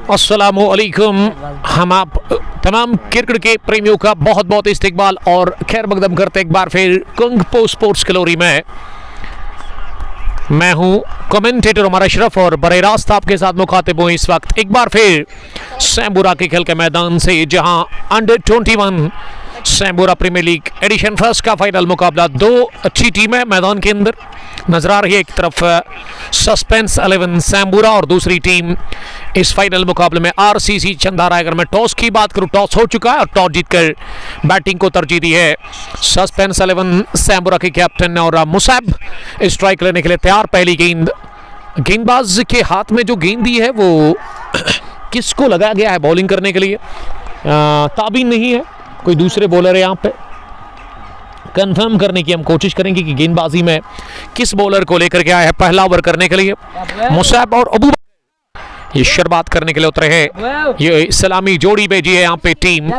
अस्सलामुअलैकुम। हम आप तमाम क्रिकेट के प्रेमियों का बहुत बहुत इस्तकबाल और खैर मकदम करते एक बार फिर कुंग पो स्पोर्ट्स ग्लोरी में। मैं हूं कमेंटेटर उमर अशरफ और बरे रास्त आपके साथ मुखातिब हूं इस वक्त एक बार फिर सैम्बुरा के खेल के मैदान से, जहां under 21 Sambura premiere league edition first का फाइनल मुकाबला। दो अच्छी टीमें मैदान के अंदर नजर आ रही है। एक तरफ सस्पेंस 11 सैम्बुरा और दूसरी टीम इस फाइनल मुकाबले में आरसीसी चंदारा। अगर मैं टॉस की बात करूं, टॉस हो चुका है और टॉस जीतकर बैटिंग को तरजीह दी है सस्पेंस 11 सैम्बुरा के कैप्टन और मुसैब स्ट्राइक लेने के लिए तैयार। पहली गेंद गेंदबाज के हाथ में जो गेंद दी है वो किसको लगाया गया है बॉलिंग करने के लिए, ताबीन नहीं है, कोई दूसरे बॉलर है। यहाँ पे कंफर्म करने की हम कोशिश करेंगे कि गेंदबाजी में किस बॉलर को लेकर के आया है पहला ओवर करने के लिए। मुसैब और अबू ये शुरुआत करने के लिए उतरे हैं। ये सलामी जोड़ी भेजी है यहाँ पे टीम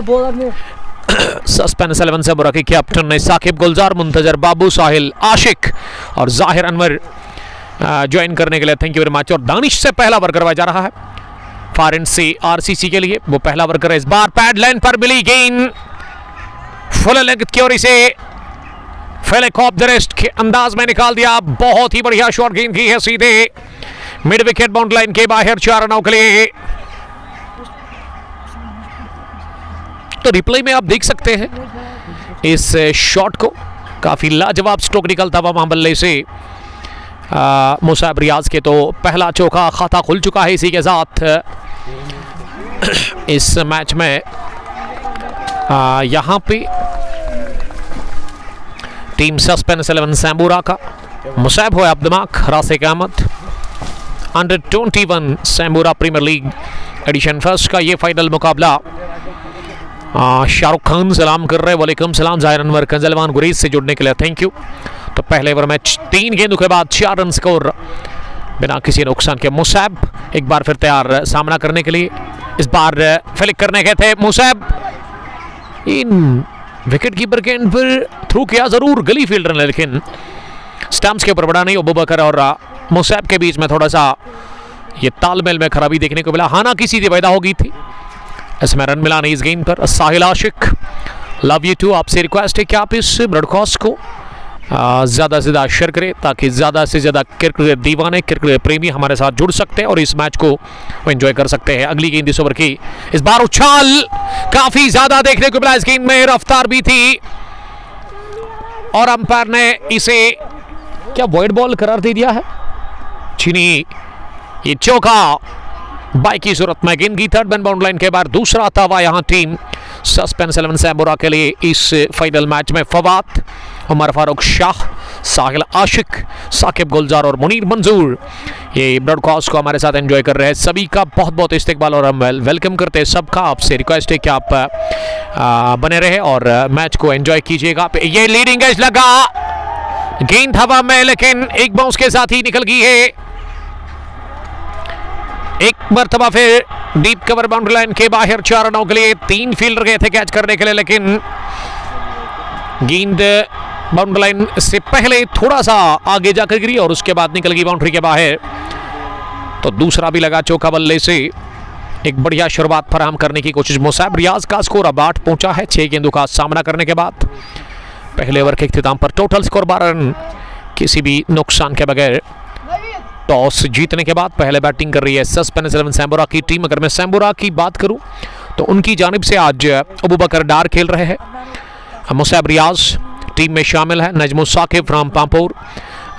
सस्पेंस 11 सैम्बुरा के कैप्टन ने साकिब गुलजार, मुंतजर बाबू, साहिल आशिक और जाहिर अनवर ज्वाइन करने के लिए। Thank you very much. और दानिश से पहला ओवर करवाया जा रहा है फॉरेन से आरसीसी के लिए। वो पहला ओवर कर रहा है इस बार। पैड लाइन पर मिली गेंद फुल लेंथ की ओर से फेलिक ऑफ द रेस्ट के अंदाज में निकाल दिया। बहुत ही बढ़िया शॉट गेंद की है सीधे मिड विकेट बाउंड्री लाइन के बाहर 4 रनों के लिए। तो रिप्ले में आप देख सकते हैं इस शॉट को, काफी लाजवाब स्ट्रोक निकलता हुआ वहां बल्ले से मुसैब रियाज के। तो पहला चौका खाता खुल चुका है इसी के साथ इस मैच में। यहां पे टीम सस्पेंस 11 सैम्बुरा का मुसैब हो अब्दुमाक, Rasik Ahmad. Under 21 Sambura premiere league edition first का ये फाइनल मुकाबला। शाहरुख खान सलाम कर रहे हैं, वालेकुम सलाम। जाहिर अनवर कंजलवान गुरेज से जुड़ने के लिए थैंक यू। तो पहले ओवर में 3 गेंदों के बाद 4 रन स्कोर बिना किसी नुकसान के। मुसैब एक बार फिर तैयार सामना करने के लिए। इस बार फ्लिक करने गए थे मुसैब, इन विकेट कीपर के एंड पर थ्रू किया जरूर गली फील्डर ने, लेकिन स्टंप्स के ऊपर बड़ा नहीं। अबू बकर और मुसैब के बीच में थोड़ा सा ये तालमेल में खराबी देखने को मिला। हाना की सीधी पैदा हो गई थी, इसमें रन मिला नहीं इस गेंद पर। साहिल आशिक लव यू टू, आपसे रिक्वेस्ट है कि आप इस ब्रॉडकास्ट को ज़्यादा से ज़्यादा शेयर करें ताकि ज़्यादा से ज़्यादा क्रिकेट दीवाने, क्रिकेट प्रेमी हमारे साथ जुड़ सकते हैं और इस मैच को एंजॉय कर सकते हैं। अगली गेंद इस ओवर की, इस बार उछाल काफ़ी ज़्यादा देखने को मिला इस गेंद में, रफ्तार भी थी और अंपायर ने इसे क्या वॉइड बॉल करार दे दिया है। चीनी ये चौका बाई की सूरत में। गेंद की थर्ड बैन बाउंड्री लाइन के बाद दूसरा तवा यहाँ टीम सस्पेंस 11 सैम्बुरा के लिए इस फाइनल मैच में। फवाद, उमर फारूक शाह, साहिल आशिक, साकिब गुलजार और मुनीर मंजूर ये ब्रॉडकास्ट को हमारे साथ एंजॉय कर रहे हैं। सभी का बहुत बहुत इस्तकबाल और हम वेलकम करते हैं सबका। आपसे रिक्वेस्ट है कि आप बने रहे और मैच को एंजॉय कीजिएगा। ये लीडिंग एज लगा, गेंद हवा में लेकिन एक बाउंस के साथ ही निकल गई है। एक मरतबा फिर डीप कवर बाउंड्री लाइन के बाहर 4 रनों के लिए। 3 फील्डर गए थे कैच करने के लिए, लेकिन गेंद बाउंड्री लाइन से पहले थोड़ा सा आगे जाकर गिरी और उसके बाद निकल गई बाउंड्री के बाहर। तो दूसरा भी लगा चौका बल्ले से। एक बढ़िया शुरुआत फराहम करने की कोशिश। मुसैब रियाज का स्कोर अब 8 पहुंचा है 6 गेंदों का सामना करने के बाद। पहले ओवर के इख्तिताम पर टोटल स्कोर 12 रन किसी भी नुकसान के बगैर। टॉस जीतने के बाद पहले बैटिंग कर रही है सस्पेंस 11 सैम्बुरा की टीम। अगर मैं सैम्बुरा की बात करूं तो उनकी जानिब से आज अबू बकर डार खेल रहे हैं, मुसैब रियाज टीम में शामिल है, नजमुल साकिब फ्राम पामपुर,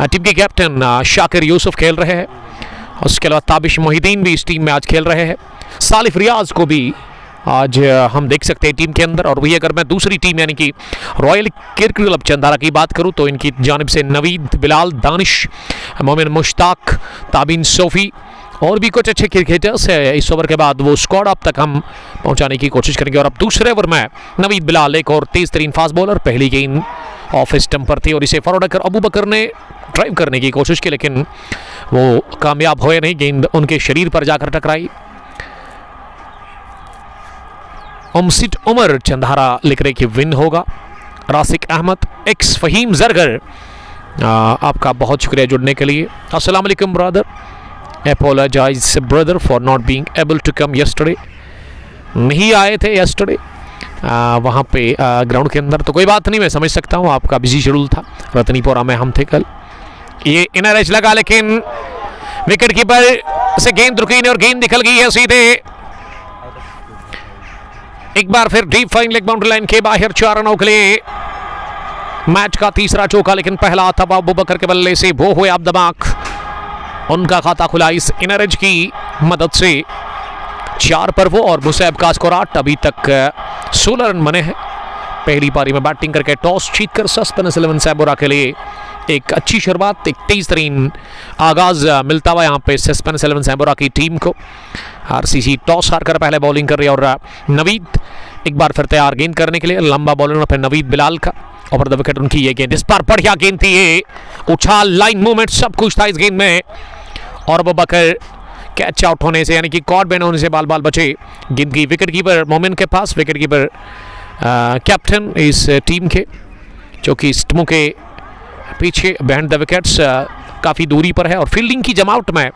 टीम के कैप्टन शाकिर यूसुफ खेल रहे हैं, उसके अलावा ताबिश मोहिदीन भी इस टीम में आज खेल रहे हैं। सालिफ रियाज को भी आज हम देख सकते हैं टीम के अंदर। और वही अगर मैं दूसरी टीम यानी कि रॉयल क्रिकेट क्लब चंदारा की बात करूं तो इनकी जानिब से नवीद, बिलाल, दानिश, मोमिन मुश्ताक, ताबिन सोफी और भी कुछ अच्छे क्रिकेटर्स है। इस ओवर के बाद वो स्क्वाड अब तक हम पहुंचाने की कोशिश करेंगे। और अब दूसरे ओवर में नवीद बिलाल एक और तेज तरीन फास्ट बॉलर, पहली गेंद ऑफ स्टंप पर थी और इसे फॉरवर्ड कर अबू बकर ने ड्राइव करने की कोशिश की, लेकिन वो कामयाब हुए नहीं। गेंद उनके शरीर पर जाकर टकराई। उमसिट उमर चंदारा लिख रहे कि विन होगा। रासिक अहमद, एक्स फहीम जरगर, आपका बहुत शुक्रिया जुड़ने के लिए। अस्सलाम वालेकुम brother. apologize brother for not being able to come yesterday. नहीं आए थे yesterday वहाँ पे ग्राउंड के अंदर, तो कोई बात नहीं, मैं समझ सकता हूँ आपका बिजी शेड्यूल था। रतनीपुरा में हम थे कल। ये इनर एज लगा लेकिन विकेट कीपर से गेंद रुकी नहीं और गेंद निकल गई है सीधे। एक बार फिर deep fine leg boundary line के बाहर 4 रनों के लिए मैच का तीसरा चौका, लेकिन पहला था अबू बकर के बल्ले से वो हुए अब्दमाक। उनका खाता खुला इस इनर एज की मदद से। 4 पर वो और मुसैब का स्कोर 8। अभी तक 16 रन बने हैं। पहली पारी में बैटिंग करके टॉस जीतकर सस्पेंस 11 सैंबोरा के लिए एक अच्छी शुरुआत, एक तेज तरीन आगाज मिलता हुआ यहाँ पे सस्पेंस 11 सैंबोरा की टीम को। आरसीसी टॉस हारकर पहले बॉलिंग कर रही है और नवीद एक बार फिर तैयार गेंद करने के लिए। लंबा बॉलिंग फिर नवीद बिलाल का ओवर द विकेट उनकी ये गेंद, इस पर बढ़िया गेंद थी, ये उछाल लाइन मूवमेंट सब कुछ था इस गेंद में। और अबू बकर कैच आउट होने से यानी कि कॉर्ड बैन होने से बाल बाल बचे। गेंद की विकेट कीपर मोमिन के पास, विकेट कीपर कैप्टन इस टीम के, जो कि स्टमो के पीछे बिहाइंड द विकेट्स काफ़ी दूरी पर है। और फील्डिंग की जमावट में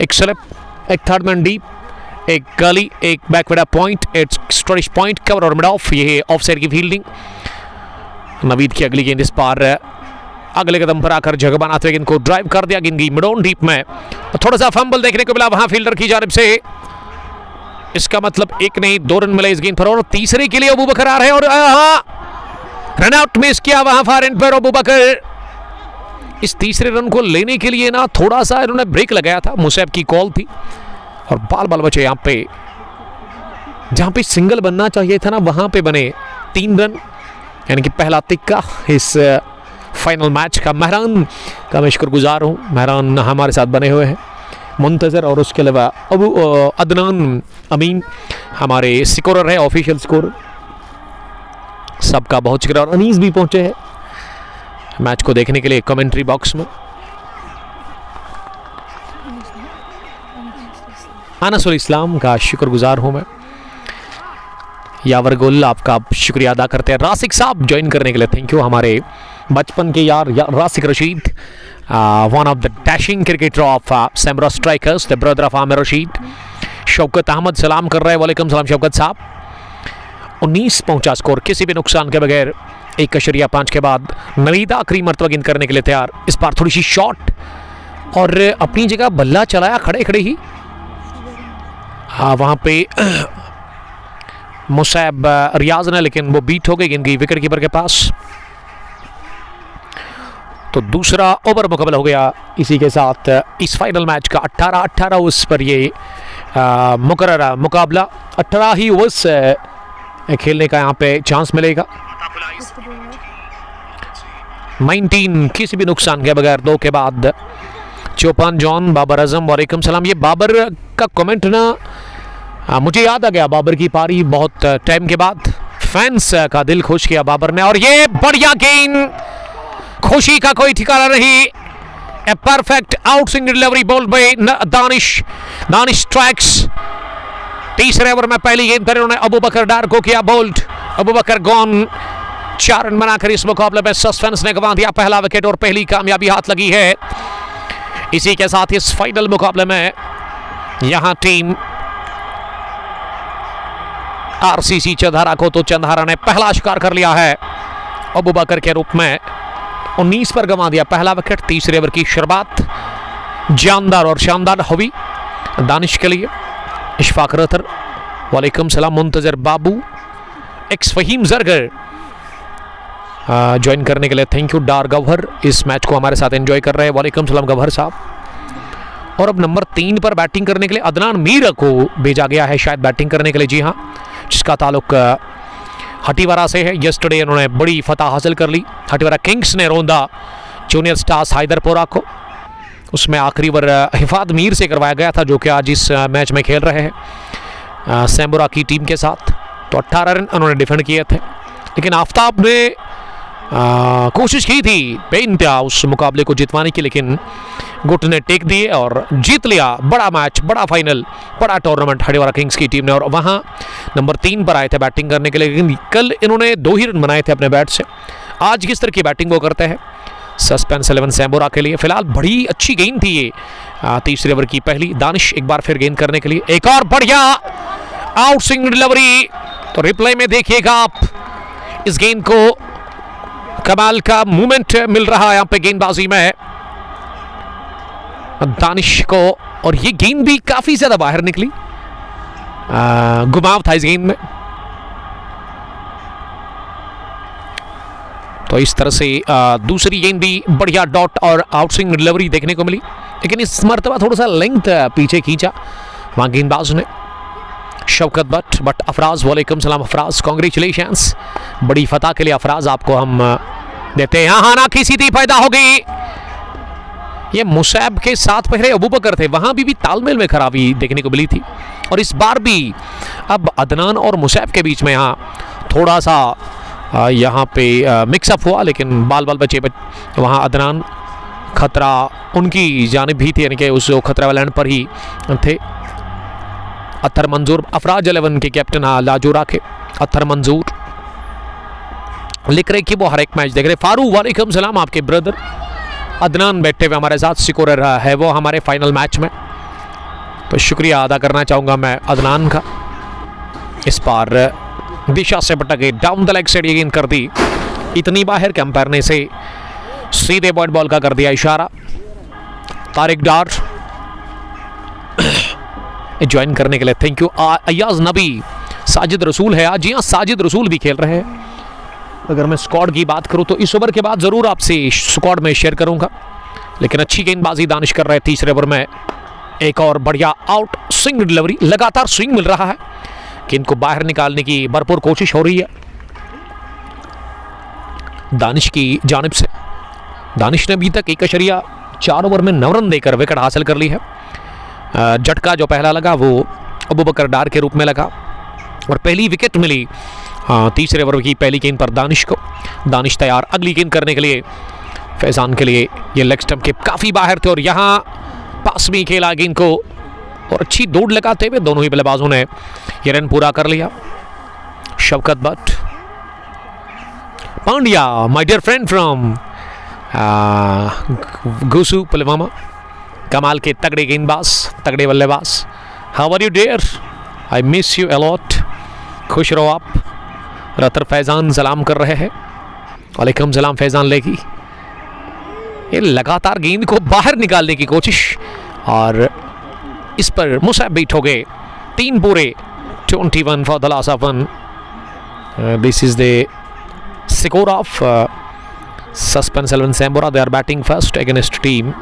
एक स्लिप, एक थर्ड मैन डीप, एक गली, एक बैकवर्ड पॉइंट, एक स्टोरिश पॉइंट कवर और मिड ऑफ, ये ऑफ साइड की फील्डिंग। नवीद की अगली गेंद इस पार अगले कदम पर आकर जगह बनाते हुए इनको ड्राइव कर दिया। गेंद की मिड ऑन डीप में थोड़ा सा फंबल देखने को मिला वहां फील्डर की जानिब से। इसका मतलब 1 नहीं 2 रन मिले इस गेंद पर। और तीसरे के लिए अबू बकर आ रहे हैं और रन आउट मिस किया वहां फार एंड पर अबू बकर। इस तीसरे रन को लेने के लिए ना थोड़ा सा इन्होंने ब्रेक लगाया था, मुसैब की कॉल थी और बाल बाल बचे। यहाँ पे जहां पे सिंगल बनना चाहिए था ना वहां पे बने 3 रन, यानी कि पहला तिक्का इस फाइनल मैच का। महरान का मैं शुक्रगुजार हूँ, महरान हमारे साथ बने हुए हैं, मुंतजर और उसके अलावा अदनान अमीन हमारे स्कोरर है, ऑफिशियल स्कोर, सबका बहुत शुक्रिया। और अनीस भी पहुंचे हैं मैच को देखने के लिए कमेंट्री बॉक्स में। अनसुल इस्लाम का शुक्रगुजार हूँ मैं। यावर गुल आपका शुक्रिया अदा करते हैं। रासिक साहब ज्वाइन करने के लिए थैंक यू। हमारे बचपन के यार Rasik Rashid, one of the dashing cricketer of Sambora strikers, the brother of Aamir Rashid. Shaukat Ahmad सलाम कर रहे हैं, वालेकुम सलाम शौकत साहब। 19 पहुंचा स्कोर किसी भी नुकसान के बगैर। 1.5 के बाद नवीद आखिरी मरतबा गेंद करने के लिए तैयार। इस बार थोड़ी सी शॉट और अपनी जगह बल्ला चलाया खड़े खड़े ही। वहाँ पे मुसैब रियाज ने, लेकिन वो बीट हो गई गेंद की विकेट कीपर के पास। तो दूसरा ओवर मुकम्मल हो गया। इसी के साथ इस फाइनल मैच का 18 ओवर्स पर ये मुकर्रर मुकाबला 18 ही ओवर्स खेलने का यहाँ पे चांस मिलेगा। 19 किसी भी नुकसान के बगैर 2 के बाद। चौपान जॉन बाबर आजम वालेकुम सलाम। ये बाबर का कमेंट ना मुझे याद आ गया, बाबर की पारी बहुत टाइम के बाद, फैंस का दिल खुश किया बाबर ने। और ये बढ़िया गेंद, खुशी का कोई ठिकाना नहीं। A perfect outswing delivery ball by Danish strikes. तीसरे ओवर में पहली गेंद पर उन्होंने अबू बकर डार को किया बोल्ड। अबू बकर गॉन। 4 रन बनाकर इस मुकाबले में सस्पेंस ने गंवा दिया पहला विकेट और पहली कामयाबी हाथ लगी है। इसी के साथ इस फाइनल मुकाबले में यहां टीम आरसीसी चंधारा को, तो चंधारा ने पहला शिकार कर लिया है अबू बकर के रूप में। 19 पर गंवा दिया पहला विकेट। तीसरे ओवर की शुरुआत जानदार और शानदार हुई दानिश के लिए। इशफाक रतर वालेकुम सलाम। मुंतजर बाबू, एक्स फहीम जरगर ज्वाइन करने के लिए थैंक यू। डार गवहर इस मैच को हमारे साथ एंजॉय कर रहे हैं, वालेकुम सलाम गवहर साहब। और अब नंबर 3 पर बैटिंग करने के लिए अदनान मीर को भेजा गया है शायद बैटिंग करने के लिए, जी हाँ, जिसका ताल्लुक हटीवारा से है। यस्टरडे उन्होंने बड़ी फतह हासिल कर ली। हटीवारा किंग्स ने रौंदा जूनियर स्टार्स हैदरपुरा को। उसमें आखिरी ओवर हिफात मीर से करवाया गया था, जो कि आज इस मैच में खेल रहे हैं सैंबोरा की टीम के साथ। तो 18 रन उन्होंने डिफेंड किए थे, लेकिन आफ्ताब ने कोशिश की थी बेइंतहा उस मुकाबले को जितवाने की, लेकिन गुट ने टेक दिए और जीत लिया। बड़ा मैच, बड़ा फाइनल, बड़ा टूर्नामेंट हटीवारा किंग्स की टीम ने। और वहाँ नंबर 3 पर आए थे बैटिंग करने के लिए, लेकिन कल इन्होंने 2 ही रन बनाए थे अपने बैट से। आज किस तरह की बैटिंग वो करते हैं सस्पेंस 11 सैम्बोरा के लिए। फिलहाल बड़ी अच्छी गेंद थी ये, तीसरे ओवर की पहली। दानिश एक बार फिर गेंद करने के लिए, एक और बढ़िया आउट स्विंग डिलीवरी। तो रिप्ले में देखिएगा आप इस गेंद को, कमाल का मूवमेंट मिल रहा है यहाँ पे गेंदबाजी में दानिश को, और ये गेंद भी काफी ज्यादा बाहर निकली, घुमाव था इस गेंद में। तो इस तरह से दूसरी गेंद भी बढ़िया डॉट और आउट स्विंग डिलीवरी देखने को मिली, लेकिन इस मर्तबा थोड़ा सा लेंथ पीछे खींचा वहां गेंदबाज ने। शौकत बट अफराज, वालेकुम सलाम अफराज, कांग्रेचुलेशंस, बड़ी फतह के लिए अफराज आपको हम देते हैं। यहाँ ना की सीधी पैदा हो गई, ये मुसैब के साथ पहले अबू बकर थे, वहां भी तालमेल में खराबी देखने को मिली थी, और इस बार भी अब अदनान और मुसैब के बीच में यहाँ थोड़ा सा यहाँ पे मिक्सअप हुआ, लेकिन बाल बचे वहाँ अदनान खतरा उनकी जानिब भी थी, यानी कि उस खतरा वाले एंड पर ही थे। अत्तर मंजूर अफराज 11 के कैप्टन लाजोरा के अत्तर मंजूर लिख रहे कि वो हर एक मैच देख रहे। फारूक वालेकुम सलाम, आपके ब्रदर अदनान बैठे हुए हमारे साथ, सिकोर है वो हमारे फाइनल मैच में, तो शुक्रिया अदा करना चाहूँगा मैं अदनान का। इस बार दिशा से भटक गई, डाउन द लेग साइड ये गेंद कर दी, इतनी बाहर के अंपायर ने इसे सीधे बॉट बॉल का कर दिया इशारा। तारिक डार ज्वाइन करने के लिए थैंक यू। अयाज नबी, साजिद रसूल है आज, जी हाँ साजिद रसूल भी खेल रहे हैं। अगर मैं स्क्वाड की बात करूं तो इस ओवर के बाद जरूर आपसे स्क्वाड में शेयर करूंगा, लेकिन अच्छी गेंदबाजी दानिश कर रहे हैं तीसरे ओवर में। एक और बढ़िया आउट स्विंग डिलीवरी, लगातार स्विंग मिल रहा है, गेंद को बाहर निकालने की भरपूर कोशिश हो रही है दानिश की जानिब से। दानिश ने अभी तक 1.4 ओवर में 9 रन देकर विकेट हासिल कर ली है। झटका जो पहला लगा वो अबू बकर डार के रूप में लगा, और पहली विकेट मिली तीसरे ओवर की पहली गेंद पर दानिश को। दानिश तैयार अगली गेंद करने के लिए, फैजान के लिए ये लेग स्टंप के काफ़ी बाहर थे, और यहाँ पास में खेला गेंद को, और अच्छी दौड़ लगाते हुए दोनों ही बल्लेबाजों ने ये रन पूरा कर लिया। Shaukat Butt Pandya, my dear friend from Gusu Pulwama, कमाल के तगड़े गेंदबाज, तगड़े बल्लेबाज। How are you dear, I miss you a lot, खुश रहो आप। रतर फैजान सलाम कर रहे हैं, वालेकुम सलाम फैजान लेगी। ये लगातार गेंद को बाहर निकालने की कोशिश, और इस पर मुसैब बीट हो गए। 3 पूरे 21 for the loss of 1। This is the score of suspense 11 Sambora. They are batting first against team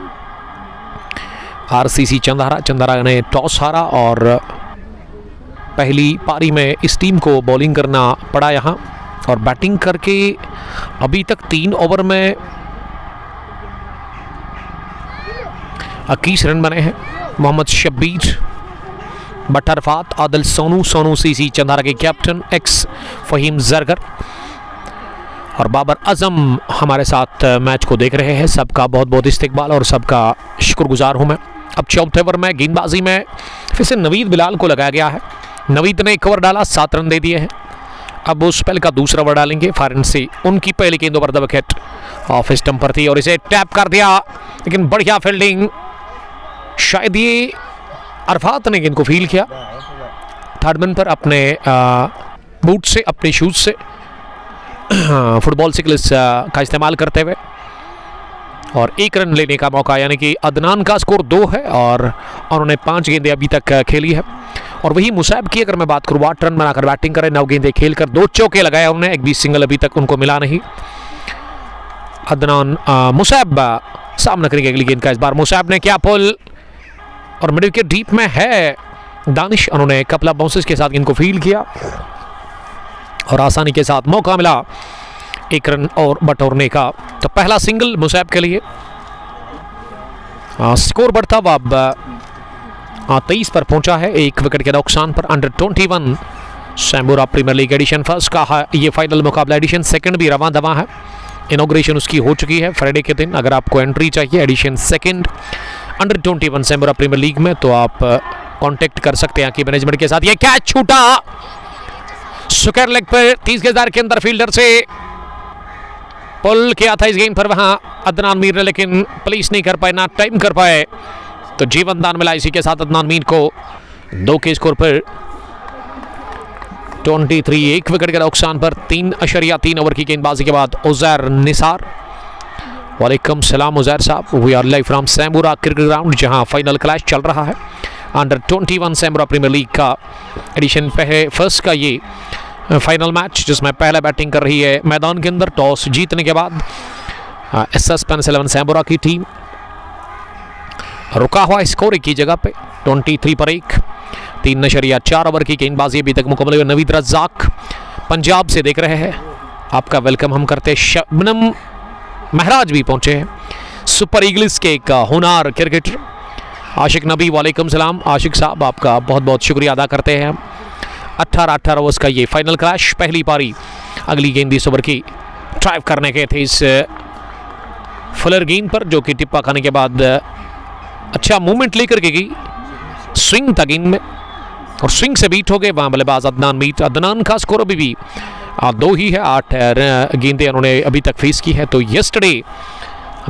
RCC Chandara. Chandara ने टॉस हारा और पहली पारी में इस टीम को बॉलिंग करना पड़ा यहाँ, और बैटिंग करके अभी तक 3 ओवर में 21 रन बने हैं। मोहम्मद शब्बीर, बटरफात, आदिल सोनू, सोनू सीसी चंदारा के कैप्टन, एक्स फहीम जरगर और बाबर आजम हमारे साथ मैच को देख रहे हैं। सबका बहुत बहुत इस्तकबाल और सबका शुक्रगुजार हूँ मैं। अब चौथे ओवर में गेंदबाजी में फिर से नवीद बिलाल को लगाया गया है। नवीद ने 1 ओवर डाला, 7 रन दे दिए हैं। अब उस स्पेल का दूसरा ओवर डालेंगे फारन से। उनकी पहली गेंद over the wicket off stump पर थी और इसे टैप कर दिया, लेकिन बढ़िया फील्डिंग। शायद ये अरफात ने गेंद को फील किया थर्ड मैन पर अपने बूट से, अपने शूज से, फुटबॉल सिकल्स का इस्तेमाल करते हुए, और 1 रन लेने का मौका, यानी कि अदनान का स्कोर 2 है और उन्होंने 5 गेंदें अभी तक खेली है। और वही मुसैब की अगर मैं बात करूँ, 8 रन बनाकर बैटिंग करें, 9 गेंदें खेलकर 2 चौके लगाए उन्होंने, एक भी सिंगल अभी तक उनको मिला नहीं। अदनान मुसैब सामना करेंगे अगली गेंद का। इस बार मुसैब ने क्या पुल, और मिड विकेट डीप में है दानिश, उन्होंने कपल ऑफ बाउंसेस के साथ गेंद को फील्ड किया और आसानी के साथ मौका मिला 1 रन और बटोरने का। तो पहला सिंगल मुसैब के लिए। स्कोर बढ़ता हुआ अब 23 पर पहुंचा है, 1 विकेट के नुकसान पर। Under 21 Sambora premiere league edition first का है ये फाइनल मुकाबला। एडिशन सेकंड भी रवां दवा है, इनॉग्रेशन उसकी हो चुकी है फ्राइडे के दिन। अगर आपको एंट्री चाहिए edition second under 21 Sambora premiere league में, तो आप कांटेक्ट कर सकते हैं कि मैनेजमेंट के साथ। ये कैच छूटा स्क्वायर लेग पर 30 गज के अंदर फील्डर से, पुल किया था इस गेंद पर वहां अदनान मीर ने, लेकिन पुलिस नहीं कर पाए, ना टाइम कर पाए, तो जीवन दान मिला इसी के साथ अदनान मीर को 2 के स्कोर पर 23। 1 विकेट के नुकसान पर 3.3 ओवर की गेंदबाजी के बाद उजैर निसार। वालेकुम सलाम उजैर साहब, we are live from Sambura cricket ground, जहां फाइनल क्लैश चल रहा है अंडर 21 सैम्बूरा प्रीमियर लीग का एडिशन फर्स्ट का ये फाइनल मैच, जिसमें पहले बैटिंग कर रही है मैदान के अंदर टॉस जीतने के बाद एसएस पेनिस 11 सैम्बूरा की टीम। रुका हुआ स्कोर की जगह पे 23 पर 1, 3.4 ओवर की गेंदबाजी अभी तक मुकम्मल हुई। नवीद रज़ाक पंजाब से देख रहे हैं, आपका वेलकम हम करते हैं। शबनम महराज भी पहुंचे हैं, सुपर ईगल्स के एक होनहार क्रिकेटर। आशिक नबी वालेकुम सलाम, आशिक साहब आपका बहुत बहुत शुक्रिया अदा करते हैं हम। 18 ओवर्स का ये फाइनल क्लैश, पहली पारी अगली गेंद 20 ओवर की ड्राइव करने के थे इस फुलर गेंद पर, जो कि टिप्पा खाने के बाद अच्छा मूवमेंट लेकर के गई, स्विंग था गेंद में और स्विंग से बीट हो गए वहाँ बल्लेबाज अदनान मीर। अदनान का स्कोर अभी भी 2 ही है, 8 गेंदें उन्होंने अभी तक फेस की है। तो यस्टरडे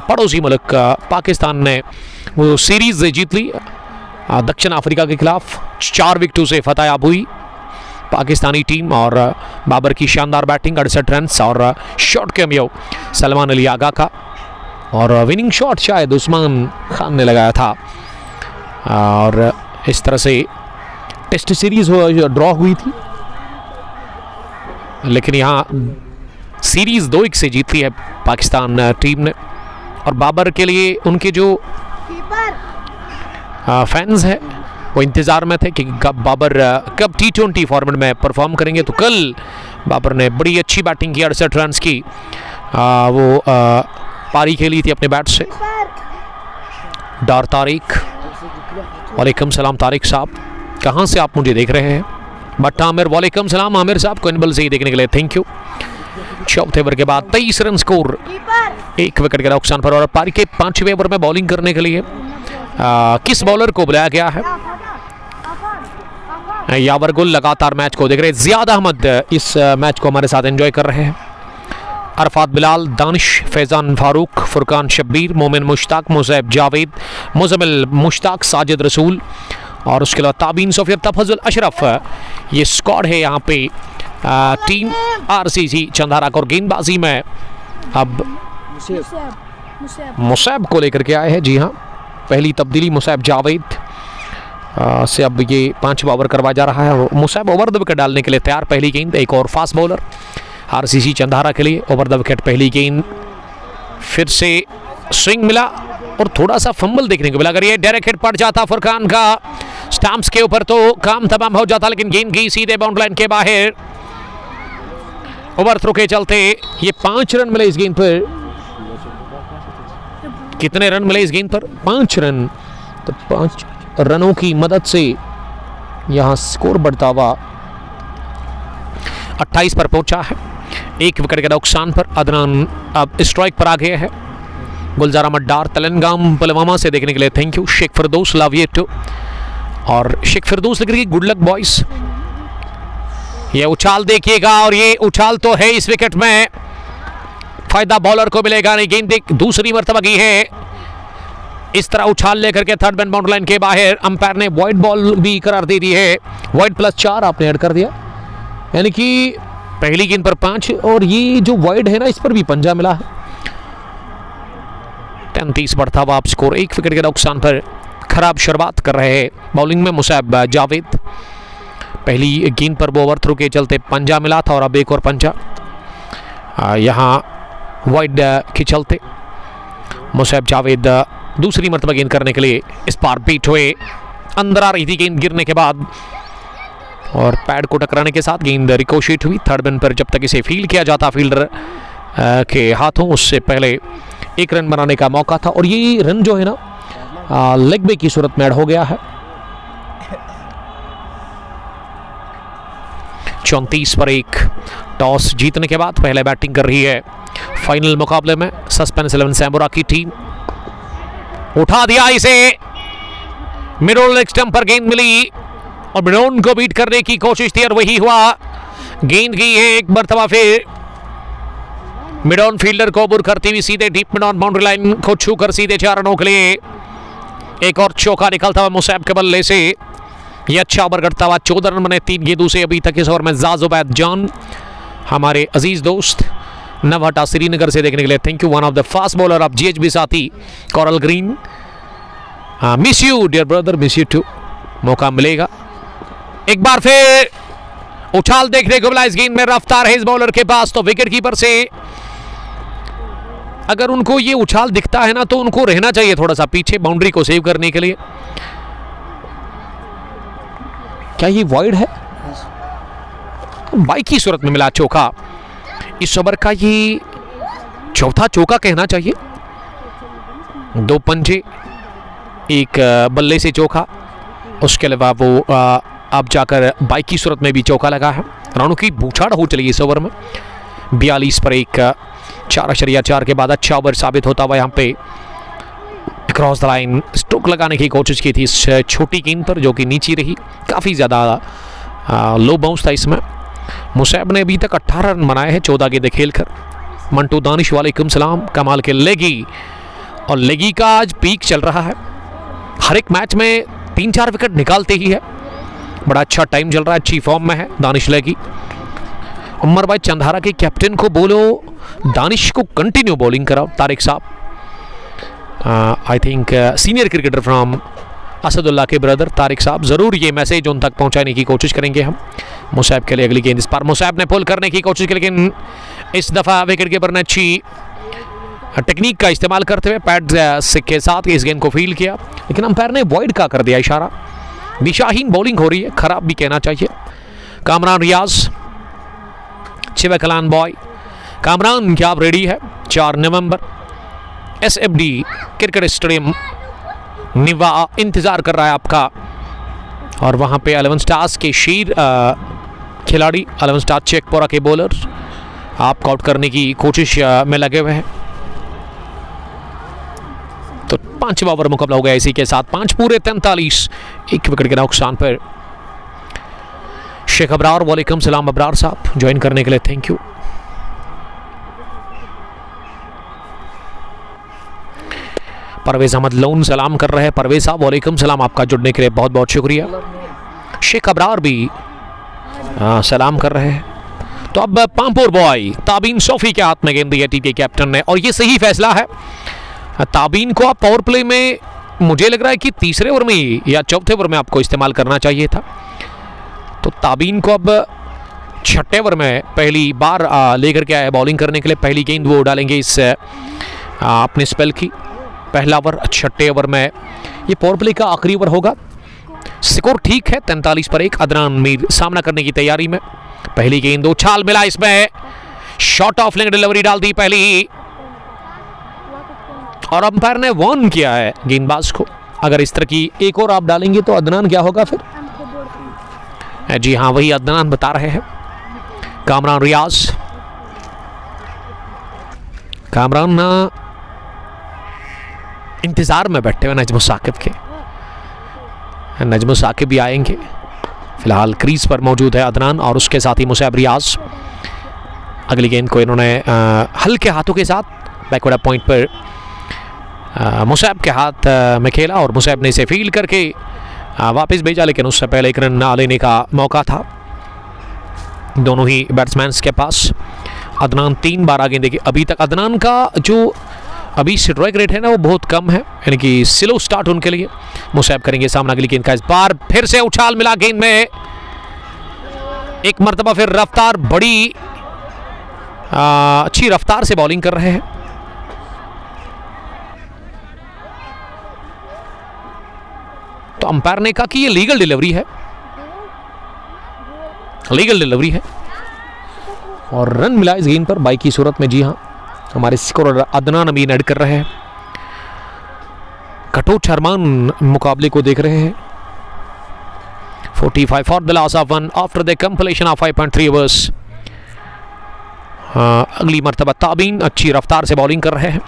पड़ोसी मुल्क पाकिस्तान ने वो सीरीज जीत ली दक्षिण अफ्रीका के खिलाफ, 4 विकेटों से फतेहयाब हुई पाकिस्तानी टीम। और बाबर की शानदार बैटिंग, 68 रन और शॉट कैमियो सलमान अली आगा का, और विनिंग शॉट शायद उस्मान खान ने लगाया था। और इस तरह से टेस्ट सीरीज ड्रॉ हुई थी, लेकिन यहाँ सीरीज 2-1 से जीती है पाकिस्तान टीम ने। और बाबर के लिए उनके जो फैंस हैं वो इंतज़ार में थे कि बाबर कब T20 फॉर्मेट में परफॉर्म करेंगे। तो कल बाबर ने बड़ी अच्छी बैटिंग की, 68 रन की वो पारी खेली थी अपने बैट से। डार तारिक, वालेकुम सलाम तारिक साहब, कहाँ से आप मुझे देख रहे हैं? बट आमिर, वालेकुम सलाम आमिर साहब, कोइनबल से ही देखने के लिए थैंक यू। 4 ओवर के बाद 23 रन स्कोर, 1 विकेट के नुकसान पर। और पारी के 5वें ओवर में बॉलिंग करने के लिए किस बॉलर को बुलाया गया है? यावर गुल लगातार मैच को देख रहे हैं। जियाद अहमद इस मैच को हमारे साथ एंजॉय कर रहे हैं। अरफात बिलाल, दानिश, फैजान फारूक, फुरकान शब्बीर, मोमिन मुश्ताक, मुज़ैब जावेद, मुजमिल मुश्ताक, साजिद रसूल और उसके अलावा ताबीन सोफिया, तफजुल अशरफ। ये स्क्वाड है यहाँ पे टीम आरसीसी चंदारा। और गेंदबाजी में अब मुसैब को लेकर के आए हैं। जी हाँ, पहली तब्दीली मुसैब जावेद से अब ये 5वां ओवर करवाया जा रहा है। मुसैब ओवर द विकेट डालने के लिए तैयार। पहली गेंद, एक और फास्ट बॉलर आरसीसी चंदारा के लिए, ओवर द विकेट पहली गेंद। फिर से स्विंग मिला और थोड़ा सा फंबल देखने को मिला। अगर ये डायरेक्ट हिट पड़ जाता फुरकान का स्टंप्स के ऊपर तो काम तमाम हो जाता, लेकिन गेंद गई सीधे बाउंड्री लाइन के बाहर। ओवर थ्रो के चलते ये 5 रन मिले इस गेंद पर। कितने रन मिले इस गेंद पर? 5 रन। तो 5 रनों की मदद से यहां स्कोर बढ़ता हुआ 28 पर पहुंचा है। 1 विकेट के नुकसान पर अदनान अब स्ट्राइक पर आ गया है। गुलजार अहमद डार, तेलंगाना पुलवामा से देखने के लिए thank you. Sheikh Firdaus love you too. और शेख फिरदौस लिख रही है गुड लक बॉयज। ये उछाल देखिएगा, और ये उछाल तो है इस विकेट में, फायदा बॉलर को मिलेगा नहीं। गेंद दूसरी मर्तबा की है, इस तरह उछाल लेकर के थर्ड मैन बाउंड्री लाइन के बाहर। अंपायर ने वाइड बॉल भी करार दे दी है, वाइड +4 आपने ऐड कर दिया, यानी कि पहली गेंद पर 5 और ये जो वाइड है ना इस पर भी पंजा मिला है। 33 बढ़ता हुआ आप स्कोर। 1 विकेट के नुकसान पर खराब शुरुआत कर रहे हैं बॉलिंग में मुसैब जावेद। पहली गेंद पर वो ओवर थ्रो के चलते पंजा मिला था और अब एक और पंजा यहाँ वाइड के चलते मुसैब जावेद दूसरी मरतबा गेंद करने के लिए इस पार बीट हुए। अंदर आ रही थी गेंद गिरने के बाद और पैड को टकराने के साथ गेंद रिकोशिएट हुई। थर्ड मैन पर जब तक इसे फील्ड किया जाता फील्डर के हाथों, उससे पहले 1 रन बनाने का मौका था और ये रन जो है ना लेग ब्रेक की सूरत में ऐड हो गया है। 34 पर 1 टॉस जीतने के बाद पहले बैटिंग कर रही है फाइनल मुकाबले में सस्पेंस 11 सैम्बूरा की टीम। उठा दिया इसे, मिडल लेग स्टंप पर गेंद मिली और ब्राउन को बीट करने की कोशिश थी और वही हुआ। गेंद की है एक मरतबा फिर मिड ऑन फील्डर को बुर करती हुई सीधे deep mid on boundary line को छूकर सीधे 4 रनों के लिए एक और चौका निकलता हुआ मुसैब के बल्ले से। ये अच्छा ओवर करता हुआ 14 रन बने 3 गेंदों से अभी तक इस ओवर में। जाज उबैद जान हमारे अजीज दोस्त नवहटा श्रीनगर से देखने के लिए thank you. One of the fast bowler of GHB साथी Coral Green, miss you dear brother, miss you too. मौका मिलेगा एक बार फिर। उछाल देखने को मिला इस गेंद में, रफ्तार है इस बॉलर के पास। तो विकेट कीपर से अगर उनको ये उछाल दिखता है ना तो उनको रहना चाहिए थोड़ा सा पीछे बाउंड्री को सेव करने के लिए। क्या ये वॉइड है? बाइक की सूरत में मिला चौका। इस ओवर का ये चौथा चौका कहना चाहिए। 2 पंजे, एक बल्ले से चौका, उसके अलावा वो अब जाकर बाइक की सूरत में भी चौका लगा है। रनों की बूछाड़ हो चली इस ओवर में। 42 पर 1, 4.4 के बाद अच्छा ओवर साबित होता हुआ। यहाँ पे क्रॉस द लाइन स्ट्रोक लगाने की कोशिश की थी इस छोटी गेंद पर, जो कि नीचे रही। काफ़ी ज़्यादा लो बाउंस था इसमें। मुसैब ने अभी तक 18 रन बनाए हैं 14 गेंदें खेलकर। मंटू दानिश वालेकुम सलाम। कमाल के लेगी, और लेगी का आज पीक चल रहा है। हर एक मैच में 3-4 विकेट निकालते ही है। बड़ा अच्छा टाइम चल रहा है, अच्छी फॉर्म में है दानिश लेगी। उमर भाई चंधारा के कैप्टन को बोलो दानिश को कंटिन्यू बॉलिंग कराओ। तारिक साहब, I think senior cricketer from Asadullah के ब्रदर तारिक साहब, ज़रूर ये मैसेज उन तक पहुंचाने की कोशिश करेंगे हम। मुसैब के लिए अगली गेंद। इस पर मुसैब ने पुल करने की कोशिश की, लेकिन इस दफ़ा विकेट कीपर ने अच्छी टेक्निक का इस्तेमाल करते हुए पैड के साथ इस गेंद को फील्ड किया, लेकिन अंपायर ने वॉइड का कर दिया इशारा। दिशाहीन बॉलिंग हो रही है, खराब भी कहना चाहिए। कामरान रियाज, चिवकलान बॉय। कामरान, क्या आप रेडी है? 4 नवंबर SFD क्रिकेट स्टेडियम निवा इंतज़ार कर रहा है आपका। और वहाँ पे 11 स्टार्स के शीर खिलाड़ी, 11 स्टार चेकपोरा के बॉलर आप आउट करने की कोशिश में लगे हुए हैं। तो 5वां ओवर मुकाबला हो गया इसी के साथ। 5 पूरे 43, 1 विकेट के नुकसान पर। शेख अबरार, वालेकुम सलाम अबरार साहब, ज्वाइन करने के लिए थैंक यू। परवेज अहमद लोन सलाम कर रहे हैं। परवेज साहब वालेकुम सलाम, आपका जुड़ने के लिए बहुत बहुत शुक्रिया। शेख अबरार भी सलाम कर रहे हैं। तो अब पामपुर बॉय ताबीन सोफी के हाथ में गेंद दी है टीम के कैप्टन ने, और ये सही फैसला है। ताबीन को आप पावर प्ले में मुझे लग रहा है कि 3रे ओवर में या 4थे ओवर में आपको इस्तेमाल करना चाहिए था। तो ताबीन को अब 6ठे ओवर में पहली बार लेकर के आए बॉलिंग करने के लिए। पहली गेंद वो डालेंगे इस अपने स्पेल की। पहला ओवर 6ठे ओवर में, ये पावर प्ले का आखिरी ओवर होगा। स्कोर ठीक है 43 पर 1। अदनान मीर सामना करने की तैयारी में। पहली गेंद उछाल मिला इसमें, शॉर्ट ऑफ लेग डिलीवरी डाल दी पहली, और अंपायर ने वार्न किया है गेंदबाज को। अगर इस तरह की एक और आप डालेंगे तो अदनान क्या होगा फिर? जी हाँ, वही अदनान बता रहे हैं। कामरान रियाज, कामरान इंतजार में बैठे हुए नजम साकिब के। नजम साकिब भी आएंगे। फिलहाल क्रीज पर मौजूद है अदनान और उसके साथ ही मुसैब रियाज। अगली गेंद को इन्होंने हल्के हाथों के साथ बैकवर्ड पॉइंट पर मुसैब के हाथ में खेला, और मुसैब ने इसे फील्ड करके वापस भेजा, लेकिन उससे पहले 1 रन लेने का मौका था दोनों ही बैट्समैन के पास। अदनान 3 बार आगे देखिए। अभी तक अदनान का जो अभी स्ट्राइक रेट है ना वो बहुत कम है, यानी कि स्लो स्टार्ट उनके लिए। मुसैब करेंगे सामना अगली गेंद का। इस बार फिर से उछाल मिला गेंद में, एक मरतबा फिर रफ्तार बड़ी अच्छी रफ्तार से बॉलिंग कर रहे हैं। तो अंपायर ने कहा कि ये लीगल डिलीवरी है, लीगल डिलीवरी है, और रन मिला इस गेंद पर बाई की सूरत में। जी हाँ, हमारे स्कोर अदनान अमीन ऐड कर रहे हैं। कटोच अरमान मुकाबले को देख रहे हैं। 45 for the loss of 1 after the completion of 5.3 overs. अगली मरतबा ताबीन अच्छी रफ्तार से बॉलिंग कर रहे हैं।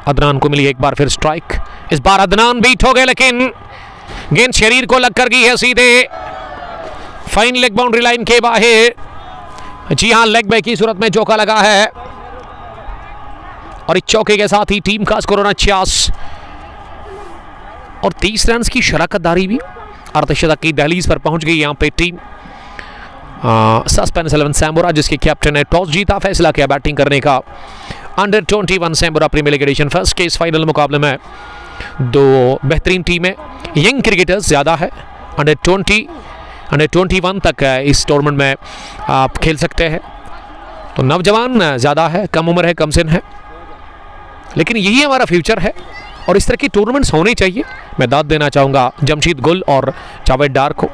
अदनान को मिली एक बार फिर स्ट्राइक। इस बार अदनान बीट हो गए, लेकिन गेंद शरीर को लग कर गई है सीधे फाइन लेग बाउंड्री लाइन के बाहर। जी हां, लेग बैक की सूरत में चौका लगा है। और इस चौके के साथ ही टीम का स्कोर 49 और 30 रन की शराकतदारी भी अर्धशतक की दहलीज पर पहुंच गई यहाँ पे टीम सस्पेंस 11 सैम्बोरा, जिसके कैप्टन ने टॉस जीता, फैसला किया बैटिंग करने का। Under 21 Sambora premiere league edition first के इस फाइनल मुकाबले में दो बेहतरीन टीमें, यंग क्रिकेटर्स ज़्यादा है। अंडर 20 अंडर 21 तक इस टूर्नामेंट में आप खेल सकते हैं, तो नौजवान ज़्यादा है, कम उम्र है, कम सिन है, लेकिन यही हमारा फ्यूचर है और इस तरह की टूर्नामेंट्स होने चाहिए। मैं दाद देना चाहूँगा जमशीद गुल और जावेद डार को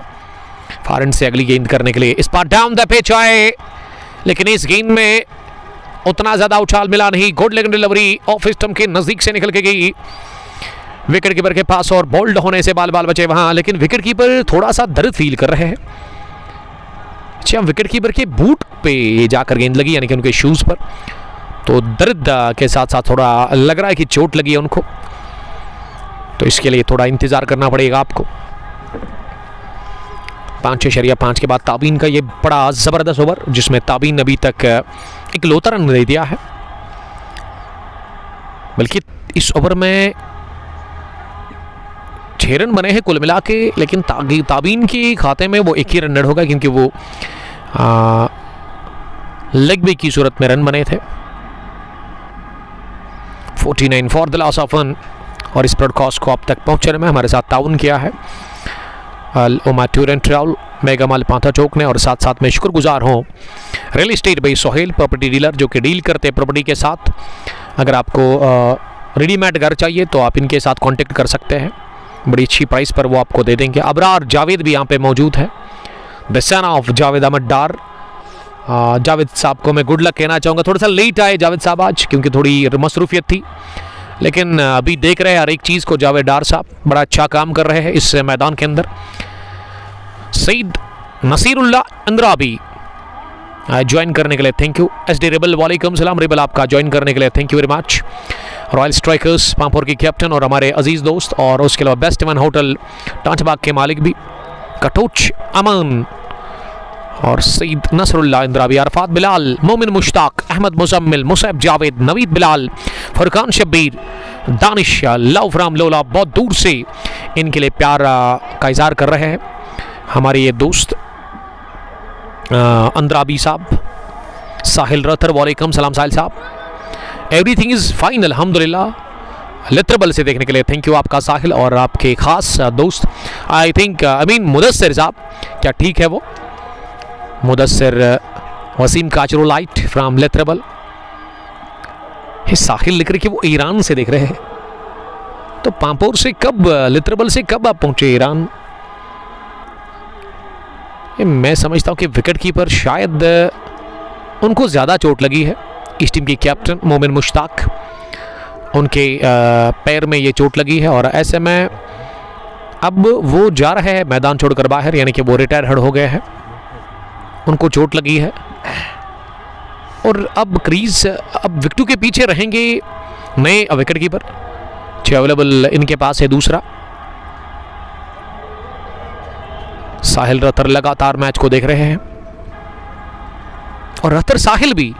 फॉरन से अगली गेंद करने के लिए। इस बार डाउन द पिच आए, लेकिन इस गेंद में उतना ज़्यादा उछाल मिला नहीं। Good leg delivery off stump के नज़दीक से निकल के गई विकेट कीपर के पास और बोल्ड होने से बाल बचे वहाँ, लेकिन विकेट कीपर थोड़ा सा दर्द फील कर रहे हैं। अच्छा, विकेट कीपर के बूट पे जाकर गेंद लगी, यानी कि उनके शूज़ पर, तो दर्द के साथ साथ थोड़ा लग रहा है कि चोट लगी है उनको, तो इसके लिए थोड़ा इंतज़ार करना पड़ेगा आपको। 5.5 के बाद ताबीन का ये बड़ा ज़बरदस्त ओवर, जिसमें ताबीन अभी तक एक लौता रन दे दिया है, बल्कि इस ओवर में 6 रन बने हैं कुल मिला के, लेकिन ताबीन के खाते में वो 1 ही रन ऐड होगा, क्योंकि वो लेग ब्रेक की सूरत में रन बने थे। 49 फॉर द लॉस ऑफ 1। और इस ब्रॉडकास्ट को आप तक पहुंचने में हमारे साथ ताउन किया है ओमा टूर एंड ट्रैवल, मेगामाल पाथा चौक ने, और साथ साथ में शुक्रगुजार हूँ real estate by Sohail property dealer, जो कि डील करते हैं प्रॉपर्टी के साथ। अगर आपको रेडीमेड घर चाहिए तो आप इनके साथ कांटेक्ट कर सकते हैं, बड़ी अच्छी प्राइस पर वो आपको दे देंगे। अबरार जावेद भी यहाँ पे मौजूद है, the son of Javed Ahmad Dar. Javed साहब को मैं गुड लक कहना चाहूँगा। थोड़ा सा लेट आए जावेद साहब आज, क्योंकि थोड़ी मसरूफियत थी, लेकिन अभी देख रहे हैं हर एक चीज़ को। जावेद डार साहब बड़ा अच्छा काम कर रहे हैं इस मैदान के अंदर। सईद नसीरुल्लाह इंद्राबी ज्वाइन करने के लिए thank you. S D rebel वालेकुम सलाम रेबल, आपका ज्वाइन करने के लिए thank you very much. Royal strikers Pampore के कैप्टन और हमारे अजीज़ दोस्त, और उसके अलावा बेस्ट वन होटल टांचबाग के मालिक भी, कटोच अमन और सईद नसरुल्लाह इंद्राबी, अरफात बिलाल, मोमिन मुश्ताक, अहमद मुजम्मिल, मुसैब जावेद, नवीद बिलाल, फुरकान शब्बीर, दानिश, लव फ्राम लोला, बहुत दूर से इनके लिए प्यार का इजहार कर रहे हैं हमारे ये दोस्त अंद्राबी साहब। साहिल रथर वालेकुम सलाम साहिल साहब, एवरीथिंग इज़ फाइन अल्हम्दुलिल्लाह। लित्रबल से देखने के लिए थैंक यू आपका साहिल, और आपके ख़ास दोस्त आई थिंक मुदस्सिर साहब, क्या ठीक है वो मुदस्सिर वसीम काचरोलाइट फ्राम लित्रबल। साहिल लिख रहे कि वो ईरान से देख रहे हैं, तो पांपोर से कब, लित्रबल से कब आप पहुंचे ईरान? मैं समझता हूं कि विकेट कीपर शायद उनको ज़्यादा चोट लगी है। इस टीम के कैप्टन मोमिन मुश्ताक, उनके पैर में ये चोट लगी है, और ऐसे में अब वो जा रहे हैं मैदान छोड़कर बाहर, यानी कि वो रिटायर हो गए हैं, उनको चोट लगी है, और अब क्रीज, अब विकेटों के पीछे रहेंगे नए विकेट कीपर जो अवेलेबल इनके पास है दूसरा। साहिल रतर लगातार मैच को देख रहे हैं, और रतर साहिल भी,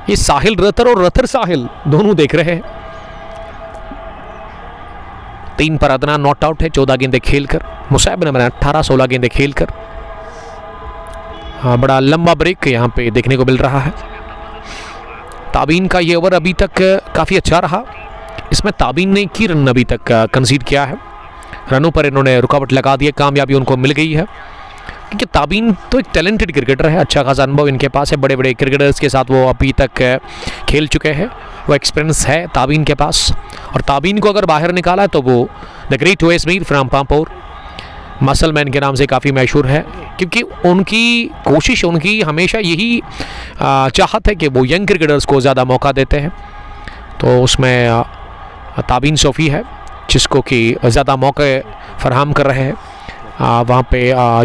ये साहिल रतर और रतर साहिल दोनों देख रहे हैं। 3 पर अदनान नॉट आउट है 14 गेंदें खेलकर, मुसैब ने बनाया 18-16 गेंदें खेलकर। हाँ, बड़ा लंबा ब्रेक यहाँ पे देखने को मिल रहा है। ताबीन का ये ओवर अभी तक काफ़ी अच्छा रहा, इसमें ताबीन ने 21 रन अभी तक कंसीड किया है, रनों पर इन्होंने रुकावट लगा दी है, कामयाबी उनको मिल गई है, क्योंकि ताबीन तो एक टैलेंटेड क्रिकेटर है, अच्छा खासा अनुभव इनके पास है, बड़े बड़े क्रिकेटर्स के साथ वो अभी तक खेल चुके हैं, वो एक्सपीरियंस है ताबीन के पास। और ताबीन को अगर बाहर निकाला है तो वो the great OS Mir from Pampore, muscle man के नाम से काफ़ी मशहूर है, क्योंकि उनकी कोशिश, उनकी हमेशा यही चाहत है कि वो यंग क्रिकेटर्स को ज़्यादा मौका देते हैं, तो उसमें ताबीन सोफ़ी है जिसको कि ज़्यादा मौके फराहम कर रहे हैं वहाँ पे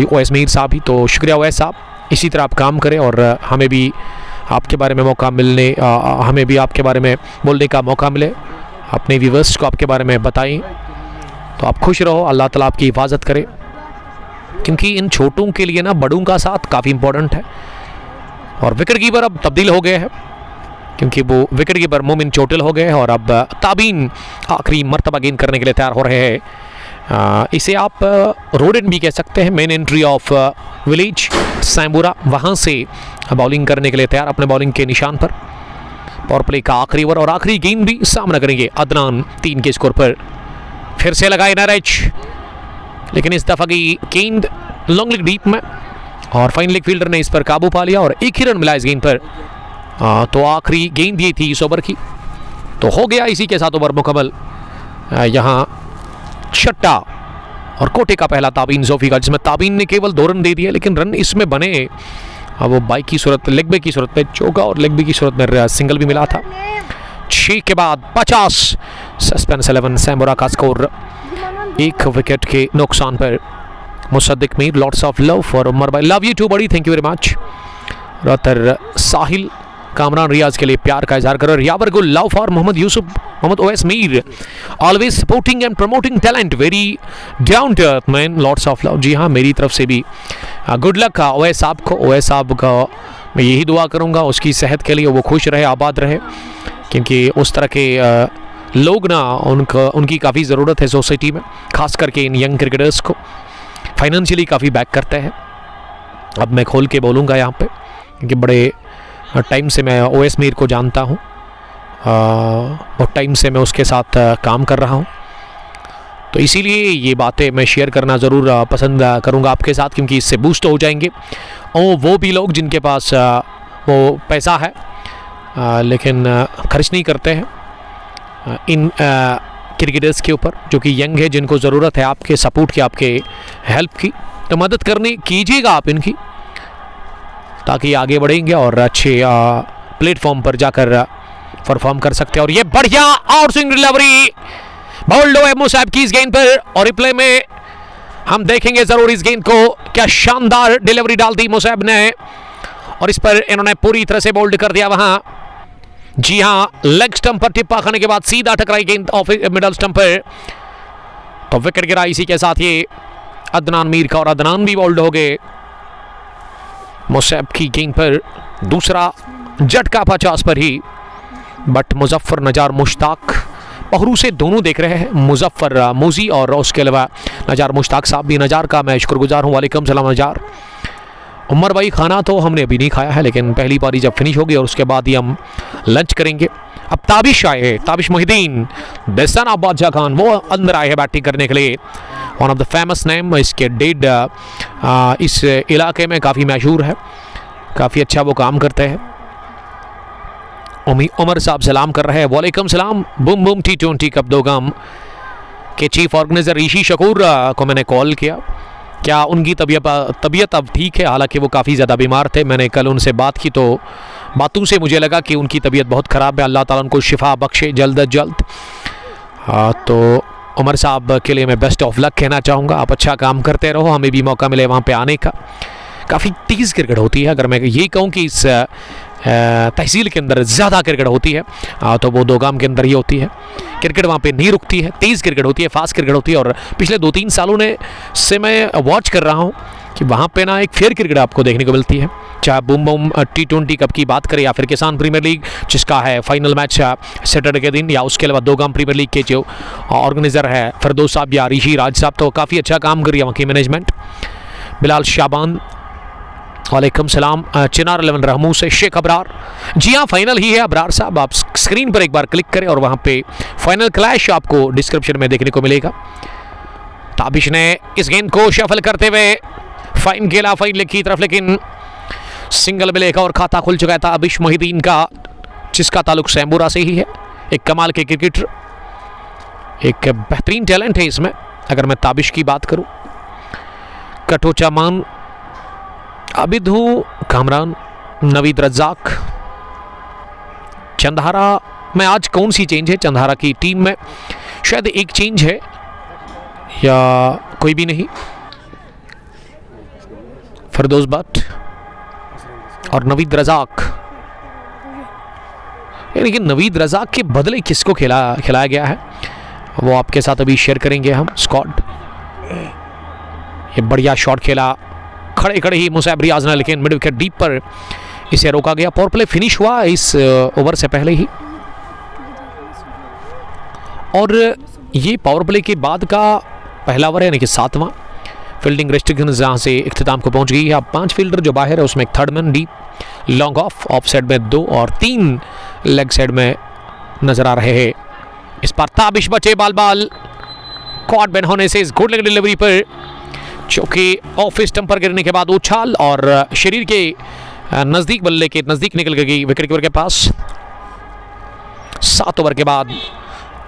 ओएस मीर साहब ही। तो शुक्रिया ओएस साहब, इसी तरह आप काम करें और हमें भी आपके बारे में मौका मिलने, हमें भी आपके बारे में बोलने का मौका मिले, अपने व्यूअर्स को आपके बारे में बताएं, तो आप खुश रहो, अल्लाह ताला आपकी हिफाजत करे, क्योंकि इन छोटों के लिए ना बड़ों का साथ काफ़ी इम्पोर्टेंट है। और विकेट कीपर अब तब्दील हो गए हैं, क्योंकि वो विकेट कीपर मोमिन चोटिल हो गए और अब ताबीन आखिरी मर्तबा गेंद करने के लिए तैयार हो रहे हैं। इसे आप रोड एंड भी कह सकते हैं। मेन एंट्री ऑफ विलेज सैम्बूरा, वहाँ से बॉलिंग करने के लिए तैयार अपने बॉलिंग के निशान पर। पावर प्ले का आखिरी ओवर और आखिरी गेंद भी सामना करेंगे अदनान 3 के स्कोर पर। फिर से लगाए नरेच, लेकिन इस दफा की गेंद लॉन्ग लेग डीप में और फाइन लेग फील्डर ने इस पर काबू पा लिया और एक ही रन मिला इस गेंद पर। तो आखिरी गेंद ये थी इस ओवर की, तो हो गया इसी के साथ ओवर मुकम्मल। यहाँ छठा और कोटे का पहला ताबीन जोफी का, जिसमें ताबीन ने केवल 2 रन दे दिए, लेकिन रन इसमें बने वो बाइक की सूरत, लेग बे की सूरत में चौका और लेग बे की सूरत में सिंगल भी मिला था। 6 के बाद 50 सस्पेंस 11 सैम्बूरा का स्कोर 1 विकेट के नुकसान पर। Musaddiq Mir, lots of love for Umar भाई, love you too buddy, thank you very much. रतर साहिल, कामरान रियाज के लिए प्यार का इजहार करो। Yawar Gul, love for Mohammad Yusuf, Mohammad Owais Mir, always supporting and promoting talent, very down to earth man, lots of love. जी हाँ, मेरी तरफ से भी गुड लक ओवैस साहब को। ओवैस साहब का मैं यही दुआ करूँगा उसकी सेहत के लिए, वो खुश रहे, आबाद रहे, क्योंकि उस तरह के लोग ना उनकी काफ़ी ज़रूरत है सोसाइटी में, खास करके इन यंग क्रिकेटर्स को। फाइनेंशियली काफ़ी बैक करते हैं। अब मैं खोल के बोलूँगा यहाँ पे, क्योंकि बड़े टाइम से मैं ओवैस मीर को जानता हूँ, बहुत टाइम से मैं उसके साथ काम कर रहा हूँ, तो इसीलिए ये बातें मैं शेयर करना ज़रूर पसंद करूँगा आपके साथ, क्योंकि इससे बूस्ट हो जाएंगे और वो भी लोग जिनके पास वो पैसा है लेकिन खर्च नहीं करते हैं इन क्रिकेटर्स के ऊपर, जो कि यंग है, जिनको ज़रूरत है आपके सपोर्ट की, आपके हेल्प की, तो मदद करने कीजिएगा आप इनकी, ताकि आगे बढ़ेंगे और अच्छे प्लेटफॉर्म पर जाकर परफॉर्म कर सकते हैं। और ये बढ़िया आउट स्विंग डिलीवरी बोल्ड हुए मुसाब की इस गेंद पर, और रिप्ले में हम देखेंगे जरूर इस गेंद को। क्या शानदार डिलीवरी डाल दी मुसाब ने, और इस पर इन्होंने पूरी तरह से बोल्ड कर दिया वहां। जी हां, लेग स्टंप पर टिप्पा खाने के बाद सीधा टकराई गेंद ऑफ मिडल स्टंप पर, तो विकेट गिरा इसी के साथ ये अदनान मीर का, और अदनान भी बोल्ड हो गए मुसाब की गेंद पर। दूसरा झटका 50 पर ही, बट मुजफ्फर नजार मुश्ताक पहरू से दोनों देख रहे हैं, मुजफ्फर मोजी और उसके अलावा नजार मुश्ताक साहब भी। नजार का मैं शुक्रगुजार हूँ, वालेकुम सलाम नजार। उमर भाई, खाना तो हमने अभी नहीं खाया है, लेकिन पहली पारी जब फिनिश होगी और उसके बाद ही हम लंच करेंगे। अब ताबिश आए हैं, ताबिश मोहिद्दीन, बेसन ऑफ बादशाह खान, वो अंदर आए हैं बैटिंग करने के लिए। One of the famous name, इसके डेड इस इलाके में काफ़ी मशहूर है, काफ़ी अच्छा वो काम करते हैं। उमर साहब सलाम कर रहे हैं, वालेकुम सलाम। बूम बूम T20 कप दोगाम के चीफ ऑर्गेनाइजर ऋषि शकूर को मैंने कॉल किया, क्या उनकी तबीयत अब ठीक है? हालांकि वो काफ़ी ज़्यादा बीमार थे, मैंने कल उनसे बात की तो बातों से मुझे लगा कि उनकी तबीयत बहुत ख़राब है, अल्लाह ताला उनको शिफा बख्शे जल्द अज जल्द। तो उमर साहब के लिए मैं बेस्ट ऑफ लक कहना चाहूँगा, आप अच्छा काम करते रहो, हमें भी मौका मिले वहाँ पे आने का। काफ़ी तेज़ क्रिकेट होती है, अगर मैं ये कहूँ कि इस तहसील के अंदर ज़्यादा क्रिकेट होती है तो वो दोगाम के अंदर ही होती है। क्रिकेट वहाँ पे नहीं रुकती है, तेज़ क्रिकेट होती है, फास्ट क्रिकेट होती है। और पिछले 2-3 सालों से मैं वॉच कर रहा हूँ कि वहाँ पे ना एक फेयर क्रिकेट आपको देखने को मिलती है, चाहे बूम बूम T20 कप की बात करें या फिर किसान प्रीमियर लीग जिसका है फाइनल मैच सैटरडे के दिन, या उसके अलावा दोगाम प्रीमियर लीग के जो ऑर्गेनाइज़र है फरदौस साहब या ऋषि राज साहब, तो काफ़ी अच्छा काम कर रही है वहाँ की मैनेजमेंट। बिलाल शाबान, वालेकुम सलाम। चिनार 11 रहमू से शेख अबरार, जी हाँ फाइनल ही है अबरार साहब, आप स्क्रीन पर एक बार क्लिक करें और वहाँ पे फाइनल क्लैश आपको डिस्क्रिप्शन में देखने को मिलेगा। ताबिश ने इस गेंद को शफल करते हुए फाइन खेला फाइन लेग की तरफ, लेकिन सिंगल मिलेगा और खाता खुल चुका था ताबिश मोहिद्दीन का, जिसका ताल्लुक सैम्बूरा से ही है। एक कमाल के क्रिकेटर, एक बेहतरीन टैलेंट है इसमें। अगर मैं ताबिश की बात करूँ, कटोचा मान, आबिद हूँ, कामरान, नवीद रज्जाक, चंदहारा में आज कौन सी चेंज है? चंदहारा की टीम में शायद एक चेंज है या कोई भी नहीं। फरदौस भट्ट और नवीद रज़ाक, लेकिन नवीद रज़ाक के बदले किसको खिलाया गया है वो आपके साथ अभी शेयर करेंगे हम। स्कॉट, ये बढ़िया शॉट खेला खड़े खड़े ही मुसाब रियाज ने, लेकिन मिड विकेट डीप पर इसे रोका गया। पावर प्ले फिनिश हुआ इस ओवर से पहले ही, और ये पावर प्ले के बाद का पहला ओवर है, यानी कि 7वां। फील्डिंग रेस्ट्रिक्शन जहां से इख्तिताम को पहुंच गई है। अब 5 फील्डर जो बाहर है उसमें एक third man deep, long off side में 2 और 3 लेग साइड में नजर आ रहे हैं। इस पर ताबिश बचे बाल कॉट बैन होने से इस गुड लेग डिलीवरी पर, चूंकि ऑफ स्टंप पर गिरने के बाद उछाल और शरीर के नजदीक बल्ले के नजदीक निकल गई विकेट कीपर के पास। 7 ओवर के बाद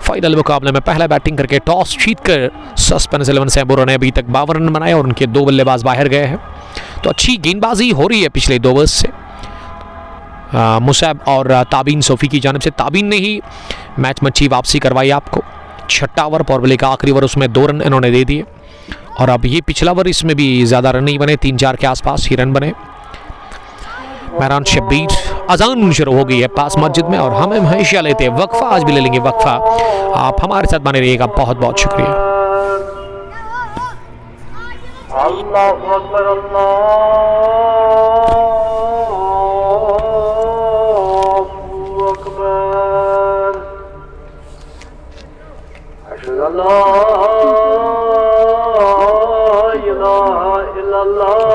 फाइनल मुकाबले में पहला बैटिंग करके टॉस जीतकर सस्पेंस 11 सैंबुरा ने अभी तक 52 रन बनाए और उनके 2 बल्लेबाज बाहर गए हैं। तो अच्छी गेंदबाजी हो रही है पिछले 2 ओवर्स से मुसैब और ताबीन सोफी की जानिब से। ताबीन ने ही मैच में अच्छी वापसी करवाई आपको। 6ठा ओवर पावर प्ले का आखिरी ओवर, उसमें 2 रन इन्होंने दे दिए, और अब ये पिछला ओवर, इसमें भी ज़्यादा रन नहीं बने, 3-4 के आसपास ही रन बने। महरान शब्बीर, अजान शुरू हो गई है पास मस्जिद में और हम हमेशा लेते हैं वक्फा, आज भी ले लेंगे वक्फा। आप हमारे साथ बने रहिएगा, बहुत बहुत शुक्रिया। अल्लाहु अकबर, अल्लाहु अकबर। अशहदु अल्ला इलाहा इल्लल्लाह।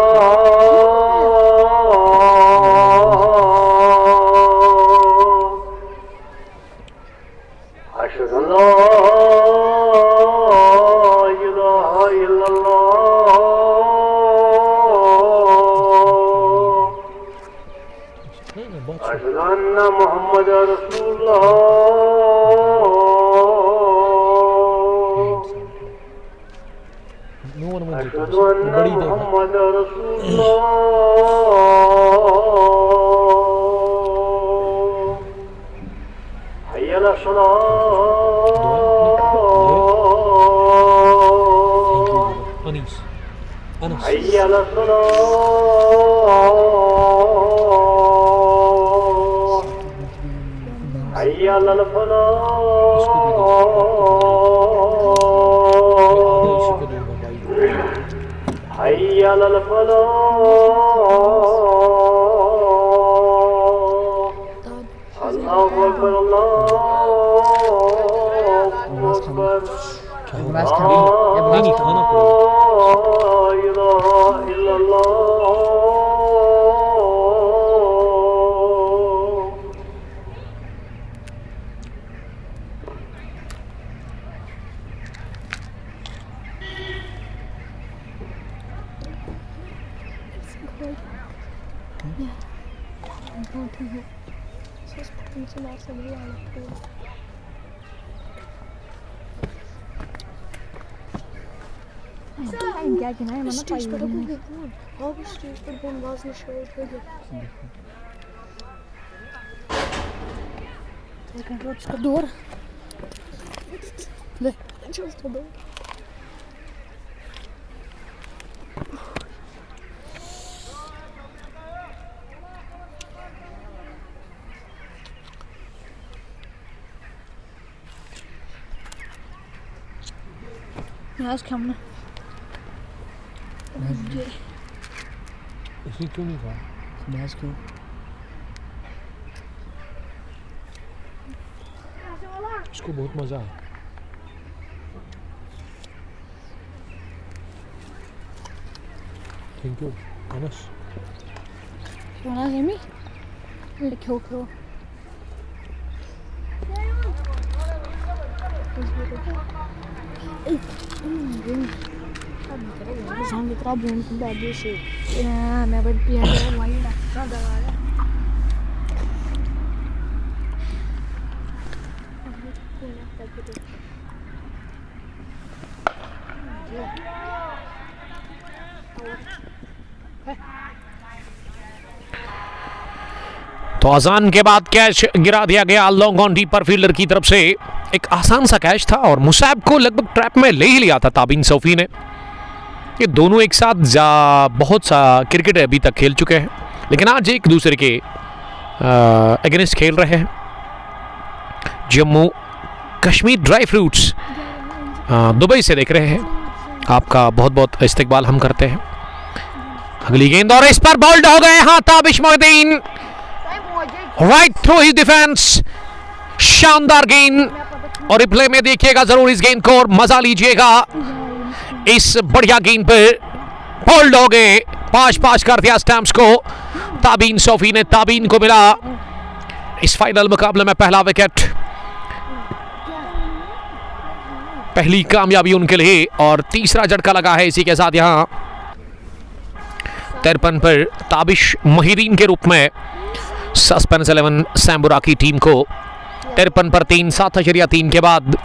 मोहम्मद रसूलुल्लाह। अशहदु अन्ना मोहम्मद रसूलुल्लाह। हय्या अला सलाह। हय्या अला सलाह। हय्या अल फलाह। हय्या अल फलाह। अल्लाहु अकबर, अल्लाहु अकबर। ला इलाहा इल्लल्लाह। स्टेज पर स्टेज पर बमबाज ने शोर कर दिया। कंट्रोल इसका दूर ले चल तो दो। आज खाना इसी क्यों नहीं खा मैच क्यों? इसको बहुत मज़ा है। Thank you Anas. Wanna hear me? Kill. Sangue trabalhando com o bebê cheio. Minha mãe piada lá e lá. तो अजान के बाद कैच गिरा दिया गया लॉन्ग ऑन डीपर फील्डर की तरफ से। एक आसान सा कैच था और मुसैब को लगभग ट्रैप में ले ही लिया था ताबीन सोफी ने। ये दोनों एक साथ बहुत सा क्रिकेट अभी तक खेल चुके हैं, लेकिन आज एक दूसरे के अगेंस्ट खेल रहे हैं। Jammu Kashmir dry fruits Dubai से देख रहे हैं, आपका बहुत बहुत इस्तकबाल हम करते हैं। अगली गेंद और इस पर बॉल्ड हो गए हाँ Tabish Mohiddin right through his defence. शानदार गेंद और रिप्ले में देखिएगा जरूर इस गेंद को और मजा लीजिएगा इस बढ़िया गेंद पर बॉल्ड हो गए। पाश कर दिया स्टैम्प्स को। ताबीन सोफी ने ताबीन को मिला इस फाइनल मुकाबले में पहला विकेट। पहली कामयाबी उनके लिए और तीसरा झटका लगा है इसी के साथ यहां 53 पर ताबिश मोहिद्दीन के रूप में सस्पेंस 11 सैम्बुरा की टीम को 53 पर 3 7.3 के बाद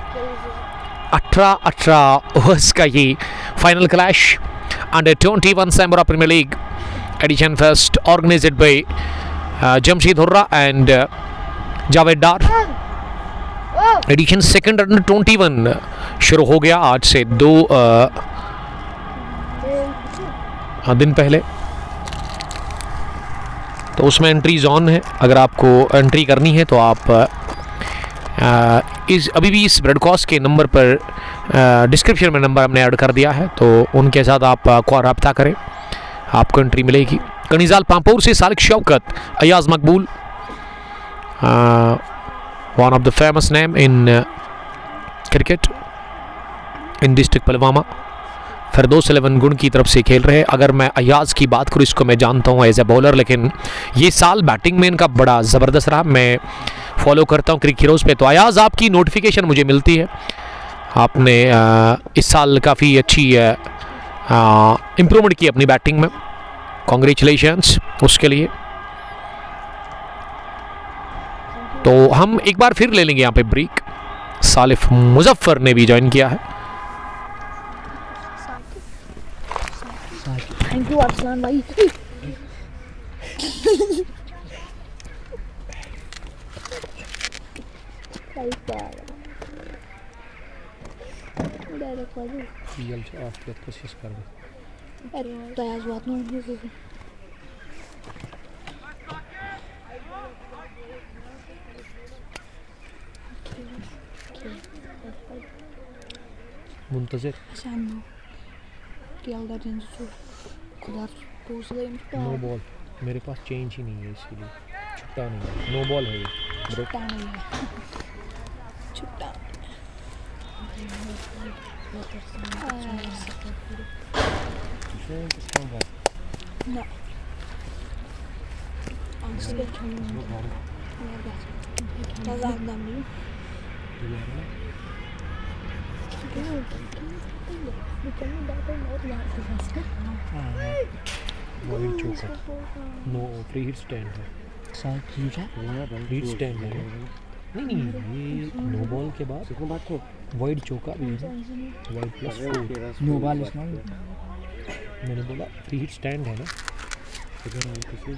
18 ओवर्स का ये final clash under 21 Sambura premiere league edition first organised by Jamshed Hurra and Javed Dar. Edition second under 21 शुरू हो गया आज से 2 दिन पहले, तो उसमें एंट्रीज ऑन है। अगर आपको एंट्री करनी है तो आप अभी भी इस ब्रॉडकास्ट के नंबर पर डिस्क्रिप्शन में नंबर हमने ऐड कर दिया है, तो उनके साथ आप रब्ता करें, आपको एंट्री मिलेगी। कनीजाल पामपुर से Salik Shaukat, Ayaz Maqbool, one of the famous name in cricket in district Pulwama, Firdaus 11 गुण की तरफ से खेल रहे हैं। अगर मैं अयाज की बात करूँ, इसको मैं जानता हूँ एज ए बॉलर, लेकिन ये साल बैटिंग में इनका बड़ा ज़बरदस्त रहा। मैं फॉलो करता हूँ क्रिकेट हीरोज़ पे, तो अयाज आपकी नोटिफिकेशन मुझे मिलती है, आपने इस साल काफ़ी अच्छी इम्प्रूवमेंट की अपनी बैटिंग में, कॉन्ग्रेचुलेशंस उसके लिए। तो हम एक बार फिर ले लेंगे यहाँ पे ब्रेक। सालिफ मुजफ्फर ने भी ज्वाइन किया है। थैंक यू अरसलान भाई। कोशिश कर मुंतज़िर नो बॉल, मेरे पास चेंज ही नहीं है इसीलिए छुट्टा नहीं है, नो बॉल है ये छुट्टा नहीं है, छुट्टा No. वाइड चौका, नो फ्री हिट स्टैंड है, हिट स्टैंड है। नहीं ये नो बॉल के बाद वाइड चौका भी है, wide plus 4 no ball is not. मैंने बोला फ्री हिट स्टैंड है ना, इधर आए किसी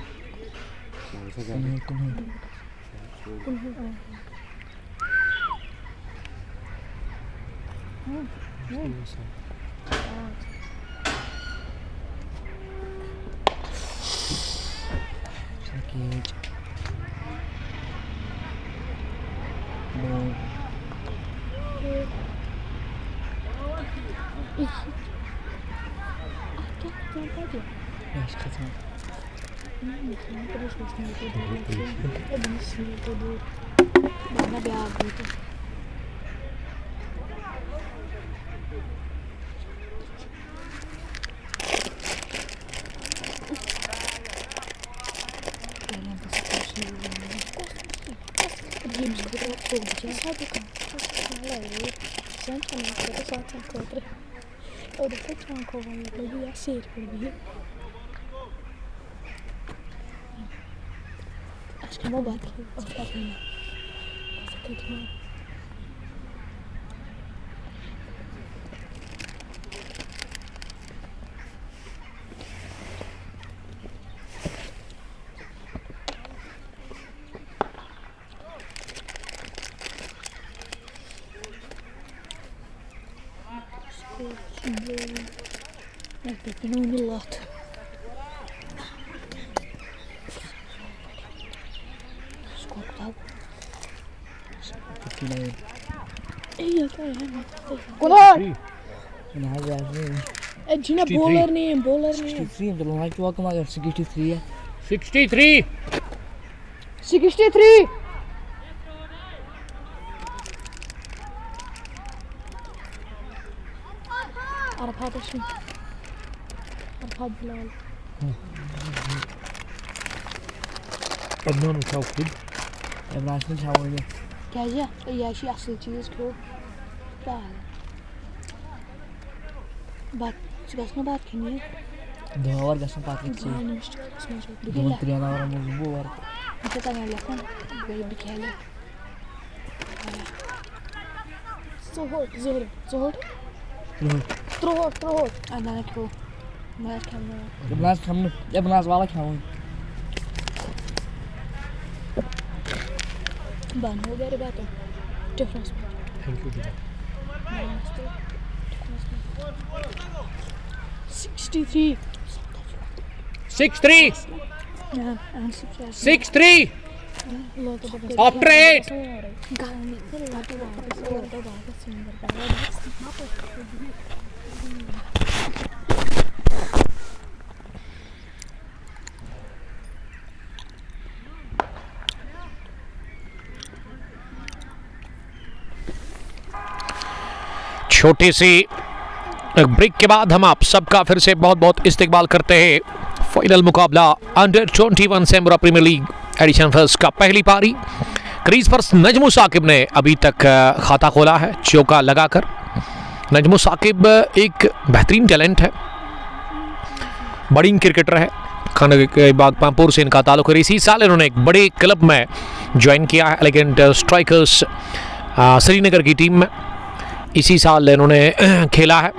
Acho que é uma bota. Tem um piloto. जिन्हें बॉलर नहीं है 63 चलो ना क्या कमा कर 63 है 63 63 अरफात अश्विन अरफात बिलाल अदनान उठाओ खुद इमरान से छाओगे क्या ये याशी असल चीज को बात गसना बात करनी है 2 और गसन पात्रिक से 2 3 और मुझे और kita tengah lihat kan baby kele Zohor anak ko मैं इमरान हमने इमरान वाला खाऊं बंद हो गया रे बात डिफरेंस थैंक यू 63 63 63 after 8 छोटी सी ब्रेक के बाद हम आप सबका फिर से बहुत बहुत इस्तकबाल करते हैं। फाइनल मुकाबला under 21 Sambura premiere league edition first का पहली पारी। क्रीज पर नजमु साकिब ने अभी तक खाता खोला है चौका लगाकर। नजमु साकिब एक बेहतरीन टैलेंट है, बड़ी क्रिकेटर है। खानबाग पामपुर से इनका ताल्लुक है। इसी साल इन्होंने एक बड़े क्लब में ज्वाइन किया है, लेकिन स्ट्राइकर्स श्रीनगर की टीम में इसी साल इन्होंने खेला है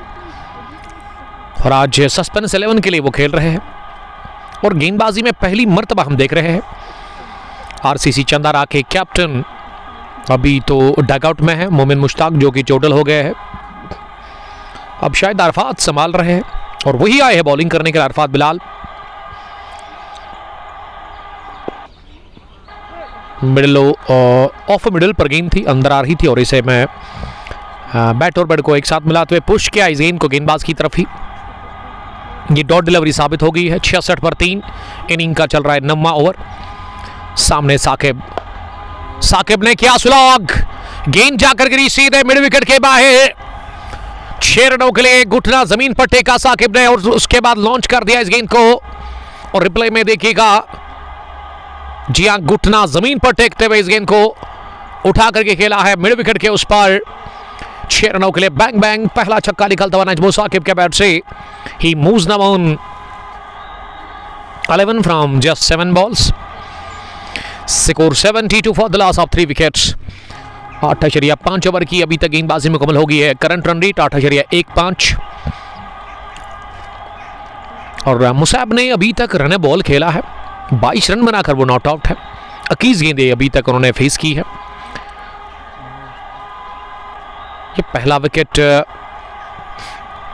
और आज सस्पेंस 11 के लिए वो खेल रहे हैं। और गेंदबाजी में पहली मर्तबा हम देख रहे हैं आरसीसी चंदारा के कैप्टन अभी तो डगआउट में है, मोमिन मुश्ताक, जो कि चोटल हो गए हैं। अब शायद अरफात संभाल रहे हैं और वही आए हैं बॉलिंग करने के लिए, Arfat Bilal. Middle of middle पर गेंद थी, अंदर आ रही थी और इसे मैं बैट और बैट को एक साथ मिलाते हुए पुश किया इस गेंद को गेंदबाज की तरफ ही। ये डॉट डिलीवरी साबित हो गई है। 66 पर 3 इनिंग का चल रहा है 9वां ओवर। सामने साकिब ने किया सुलॉग, गेंद जाकर गिरी सीधे मिड विकेट के बाहर। 6 रनों के लिए घुटना जमीन पर टेका साकिब ने और उसके बाद लॉन्च कर दिया इस गेंद को। और रिप्ले में देखिएगा, जी हां, घुटना जमीन पर टेकते हुए इस गेंद को उठा करके खेला है मिड विकेट के उस पर। 6 रनों के लिए बैंग बैंग पहला छक्का निकलता हुआ नजमु साकिब के बैट से। ही moves now on 11 from just 7 balls. Score 72 for the loss of 3 wickets. 8.5 over की अभी तक गेंदबाजी मुकम्मल हो गई है। करंट रन रेट 8.15 और मुसाब ने अभी तक रन बॉल खेला है, 22 रन बनाकर वो नॉट आउट है। 21 गेंदें अभी तक उन्होंने फेस की है। ये पहला विकेट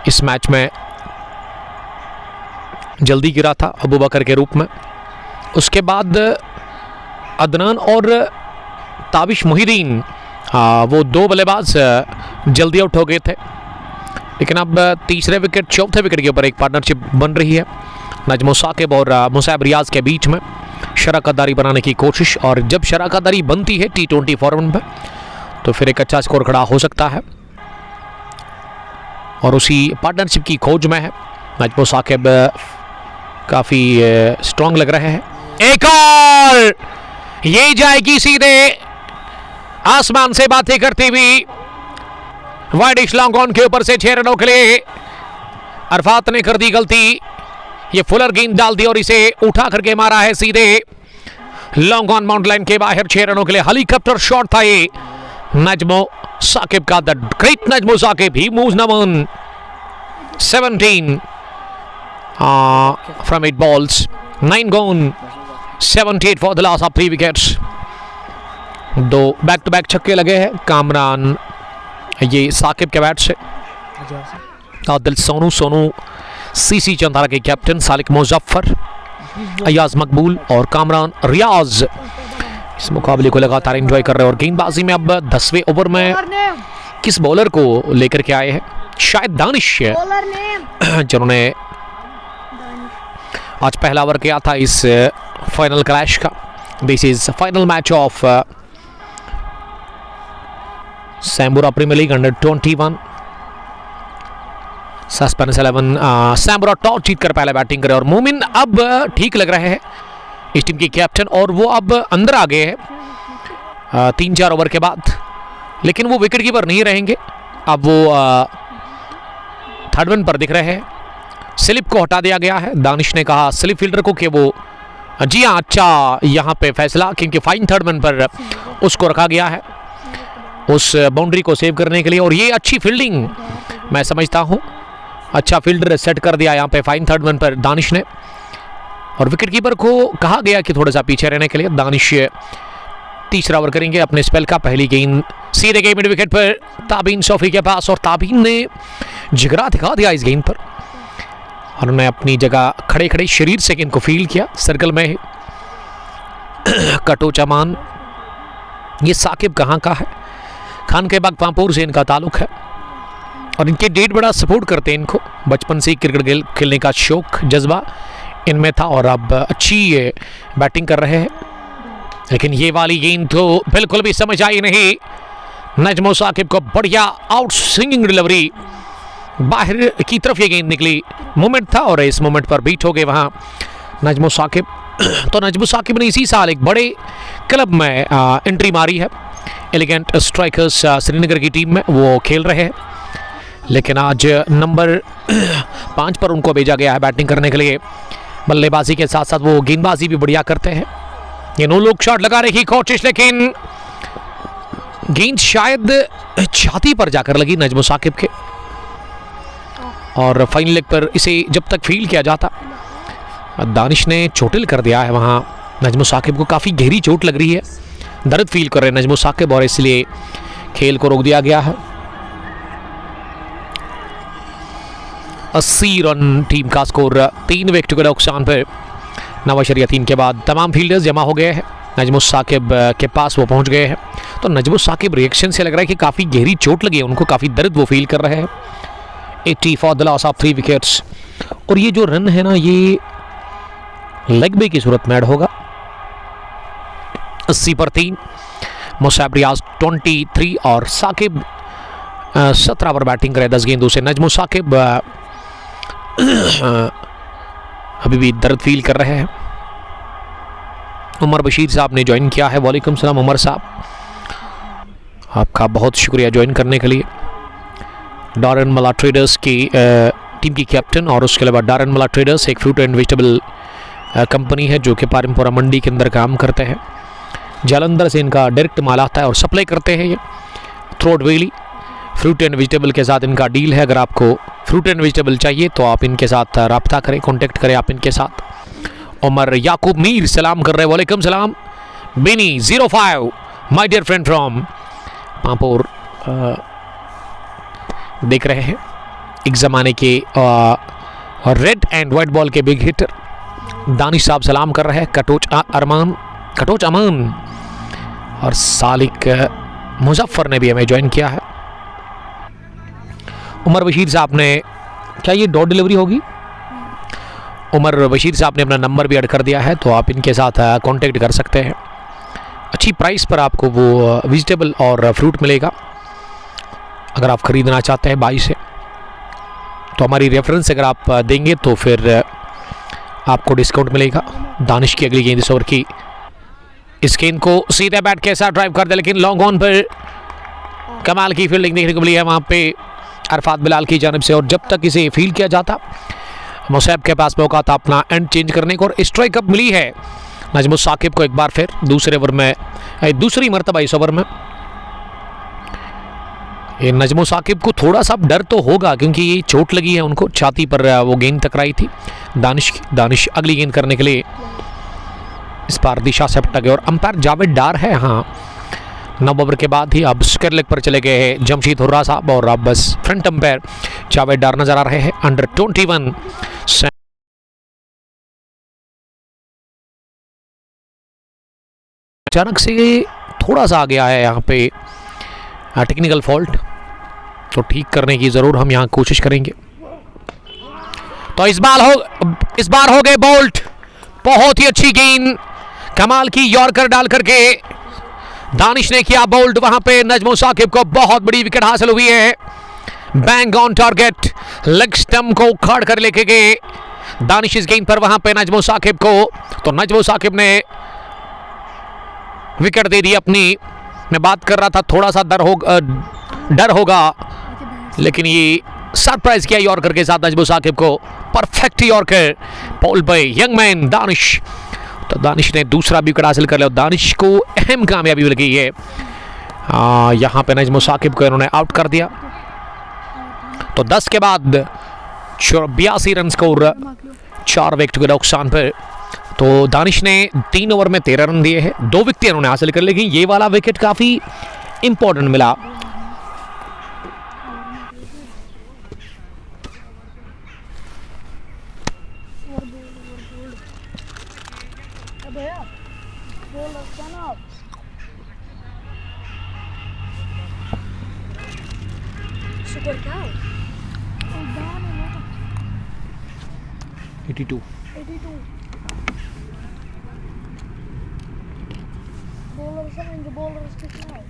इस मैच में जल्दी गिरा था अबू बकर के रूप में। उसके बाद अदनान और ताबिश मोहिदीन, वो 2 बल्लेबाज जल्दी आउट हो गए थे, लेकिन अब तीसरे विकेट चौथे विकेट के ऊपर एक पार्टनरशिप बन रही है नजमु साकिब और मुसाब रियाज के बीच में। शराकतदारी बनाने की कोशिश, और जब शराकतदारी बनती है T20 फॉर्मेट में तो फिर एक अच्छा स्कोर खड़ा हो सकता है और उसी पार्टनरशिप की खोज में है नजमु साकिब। काफ़ी स्ट्रॉन्ग लग रहे हैं। एक और ये जाएगी सीधे आसमान से बातें करती हुई वाइडिश लॉन्ग ऑन के ऊपर से। 6 रनों के लिए अरफात ने कर दी गलती, ये फुलर गेंद डाल दी और इसे उठा करके मारा है सीधे लॉन्ग ऑन माउंट लाइन के बाहर। 6 रनों के लिए हेलीकॉप्टर शॉट था ये नजमु साकिब का। The great Najmu Saqib, he moves now on 17 from 8 balls, 9 gone, 78 for the loss of 3 wickets. 2 back to back छक्के लगे हैं कामरान ये साकिब के बैट से। आदिल सोनू, सीसी चंदारा के कैप्टन सालिक मुजफ्फर, अयाज मकबूल और कामरान रियाज इस मुकाबले को लगातार एंजॉय कर रहे हैं। और गेंदबाजी में अब 10वें ओवर में किस बॉलर को लेकर के आए हैं शायद दानिश बॉलर नेम जिन्होंने आज पहला ओवर किया था इस फाइनल क्लैश का। This is final match of Sambura premiere league under 21 suspense 11। Sambura toss जीतकर पहले बैटिंग करे और मोमिन अब ठीक लग रहे हैं इस टीम के कैप्टन, और वो अब अंदर आ गए हैं 3-4 ओवर के बाद। लेकिन वो विकेट कीपर नहीं रहेंगे, अब वो थर्ड वन पर दिख रहे हैं। स्लिप को हटा दिया गया है। दानिश ने कहा स्लिप फील्डर को कि वो जी हाँ अच्छा यहाँ पे फैसला, क्योंकि फाइन थर्ड वन पर उसको रखा गया है उस बाउंड्री को सेव करने के लिए। और ये अच्छी फील्डिंग मैं समझता हूँ, अच्छा फील्डर सेट कर दिया यहाँ पे फाइन थर्ड वन पर दानिश ने। और विकेट कीपर को कहा गया कि थोड़ा सा पीछे रहने के लिए। दानिश तीसरा ओवर करेंगे अपने स्पेल का। पहली गेंद सीधे गई मिड विकेट पर ताबीन सोफी के पास, और ताबीन ने जिगरा दिखा दिया इस गेंद पर। और उन्होंने अपनी जगह खड़े खड़े शरीर से गेंद को फील किया सर्कल में। कटोच अमान, ये साकिब कहाँ का है? खान के बाग पामपुर से इनका ताल्लुक है और इनके डेड बड़ा सपोर्ट करते हैं इनको। बचपन से ही क्रिकेट खेलने का शौक जज्बा इनमें था और अब अच्छी बैटिंग कर रहे हैं। लेकिन ये वाली गेंद तो बिल्कुल भी समझ आई नहीं। नजमो साकिब को बढ़िया आउट स्विंगिंग डिलीवरी, बाहर की तरफ ये गेंद निकली। मोमेंट था और इस मोमेंट पर बीट हो गए वहाँ नजमो साकिब। तो नजमो साकिब ने इसी साल एक बड़े क्लब में एंट्री मारी है। एलिगेंट स्ट्राइकर्स श्रीनगर की टीम में वो खेल रहे हैं, लेकिन आज नंबर 5 पर उनको भेजा गया है बैटिंग करने के लिए। बल्लेबाजी के साथ साथ वो गेंदबाजी भी बढ़िया करते हैं। ये नो लुक शॉट लगा रही कोशिश, लेकिन गेंद शायद छाती पर जाकर लगी नजमो साकिब के, और फाइन लेग पर इसे जब तक फील किया जाता। दानिश ने चोटिल कर दिया है वहाँ नजमो साकिब को। काफ़ी गहरी चोट लग रही है, दर्द फील कर रहे हैं नजमो साकिब, और इसलिए खेल को रोक दिया गया है। 80 रन टीम का स्कोर, 3 विकेट के नुकसान पर नवाशर यतीम के बाद तमाम फील्डर्स जमा हो गए हैं। नजमो साकिब के पास वो पहुंच गए हैं। तो नजमो साकिब रिएक्शन से लग रहा है कि काफ़ी गहरी चोट लगी है उनको, काफ़ी दर्द वो फील कर रहे हैं। 80 for the loss of 3 wickets. और ये जो रन है ना, ये लेग बे की सूरत में ऐड होगा। 80 पर 3। मुसैब रियाज 23 और साकिब 17 पर बैटिंग करे 10 गेंदों से। नजमो साकिब अभी भी दर्द फील कर रहे हैं। उमर बशीर साहब ने ज्वाइन किया है। वालेकुम सलाम उमर साहब, आपका बहुत शुक्रिया ज्वाइन करने के लिए। डारन मला ट्रेडर्स की टीम की कैप्टन, और उसके अलावा डारन मला ट्रेडर्स एक फ्रूट एंड वेजिटेबल कंपनी है जो कि पारमपुरा मंडी के अंदर काम करते हैं। जालंधर से इनका डायरेक्ट माल आता है और सप्लाई करते हैं ये throat valley. Fruit and vegetable के साथ इनका डील है। अगर आपको फ्रूट एंड वेजिटेबल चाहिए तो आप इनके साथ रब्ता करें, कॉन्टेक्ट करें आप इनके साथ। उमर याकूब मीर सलाम कर रहे हैं। वालेकुम सलाम। बेनी 05 my dear friend from Pampore देख रहे हैं। एक ज़माने के रेड एंड वाइट बॉल के बिग हिटर दानिश साहब सलाम कर रहे हैं। कटोच अमान और सालिक मुजफ्फर ने भी हमें ज्वाइन किया है। उमर बशीर साहब ने, क्या ये डॉट डिलीवरी होगी? उमर बशीर साहब ने अपना नंबर भी ऐड कर दिया है, तो आप इनके साथ कांटेक्ट कर सकते हैं। अच्छी प्राइस पर आपको वो वेजिटेबल और फ्रूट मिलेगा। अगर आप ख़रीदना चाहते हैं बाई से, तो हमारी रेफरेंस अगर आप देंगे तो फिर आपको डिस्काउंट मिलेगा। दानिश की अगली गेंद इस ओवर की। इस गेंद को सीधे बैट के साथ ड्राइव कर दे, लेकिन लॉन्ग ऑन पर कमाल की फील्डिंग देखने को मिली है वहाँ पे अरफात बिलाल की जानिब से। और जब तक इसे फील किया जाता, मुसैब के पास मौका था अपना एंड चेंज करने को, और स्ट्राइक अप मिली है नजमो साकिब को एक बार फिर दूसरे ओवर में, दूसरी मरतबा इस ओवर में। ये नजमो साकिब को थोड़ा सा डर तो होगा क्योंकि ये चोट लगी है उनको, छाती पर वो गेंद टकराई थी दानिश अगली गेंद करने के लिए इस बार दिशा से भटक गए। और अंपायर जावेद डार है। हाँ, 9 ओवर के बाद ही अब स्क्वायर लेग पर चले गए हैं जमशीद हुर्रा साहब, और अब बस फ्रंट अंपायर जावेद डार नजर आ रहे हैं। अंडर 21 अचानक से थोड़ा सा आ गया है यहाँ पे टेक्निकल फॉल्ट, तो ठीक करने की ज़रूर हम यहाँ कोशिश करेंगे। तो इस बार हो गए बोल्ट। बहुत ही अच्छी गेंद, कमाल की यॉर्कर डाल करके दानिश ने किया बोल्ट। वहां पे नजमो साकिब को बहुत बड़ी विकेट हासिल हुई है। Bang on target, leg stump को उखाड़ कर लेके गए दानिश इस गेंद पर वहां पे नजमो साकिब को। तो नजमो साकिब ने विकेट दे दी अपनी। मैं बात कर रहा था थोड़ा सा डर होगा, लेकिन ये सरप्राइज किया यॉर्कर के साथ नजमो साकिब को। Perfect yorker ball by young man Danish. तो दानिश ने दूसरा विकेट हासिल कर लिया। दानिश को अहम कामयाबी मिल गई है। यहाँ पे नजमो साकिब को इन्होंने आउट कर दिया। तो 10 के बाद 82 रन स्कोर, 4 विकेट के नुकसान पर। तो दानिश ने 3 ओवर में 13 रन दिए हैं, 2 विकेट इन्होंने हासिल कर, लेकिन ये वाला विकेट काफ़ी इंपॉर्टेंट मिला। Super cow. 82. 82. Bowler something, the bowler is kicking out.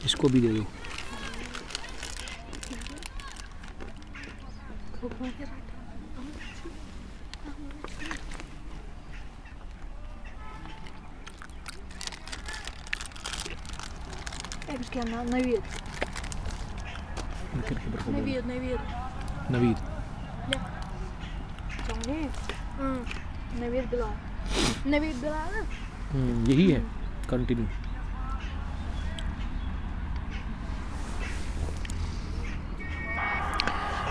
इसको भी दे दो। क्या नाम? नवीद। नवीद नवीद नवीद। नवीद बिलाल। नवीद बिलाल यही है। कंटिन्यू।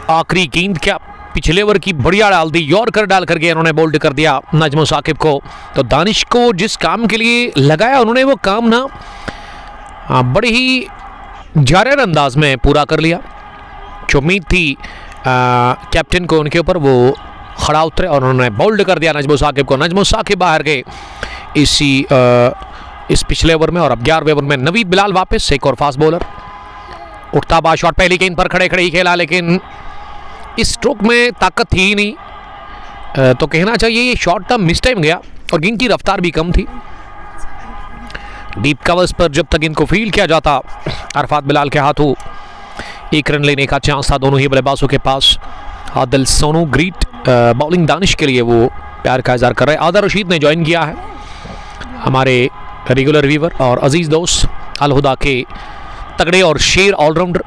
आखिरी गेंद क्या पिछले ओवर की बढ़िया डाल दी, यॉर्कर डाल करके इन्होंने बोल्ड कर दिया नजमो साकिब को। तो दानिश को जिस काम के लिए लगाया उन्होंने वो काम ना बड़े ही जारर अंदाज में पूरा कर लिया। जो उम्मीद थी कैप्टन को उनके ऊपर, वो खड़ा उतरे और उन्होंने बोल्ड कर दिया नजमो साकिब को। नजमो साकिब बाहर गए इस पिछले ओवर में। और अब 11वें ओवर में नवीद बिलाल वापस, एक और फास्ट बॉलर। उठता बा शॉट पहली गेंद पर खड़े खड़े ही खेला, लेकिन इस स्ट्रोक में ताकत थी ही नहीं। तो कहना चाहिए ये शॉट था मिस टाइम गया और गेंद की रफ्तार भी कम थी। डीप कवर्स पर जब तक इनको फील्ड किया जाता, अरफात बिलाल के हाथों 1 रन लेने का चांस था दोनों ही बल्लेबाजों के पास। आदिल सोनू ग्रीट बॉलिंग दानिश के लिए वो प्यार का इज़हार कर रहे हैं। आदर रशीद ने ज्वाइन किया है, हमारे रेगुलर व्यूवर और अजीज़ दोस्त, अलहुदा के तगड़े और शेर ऑलराउंडर।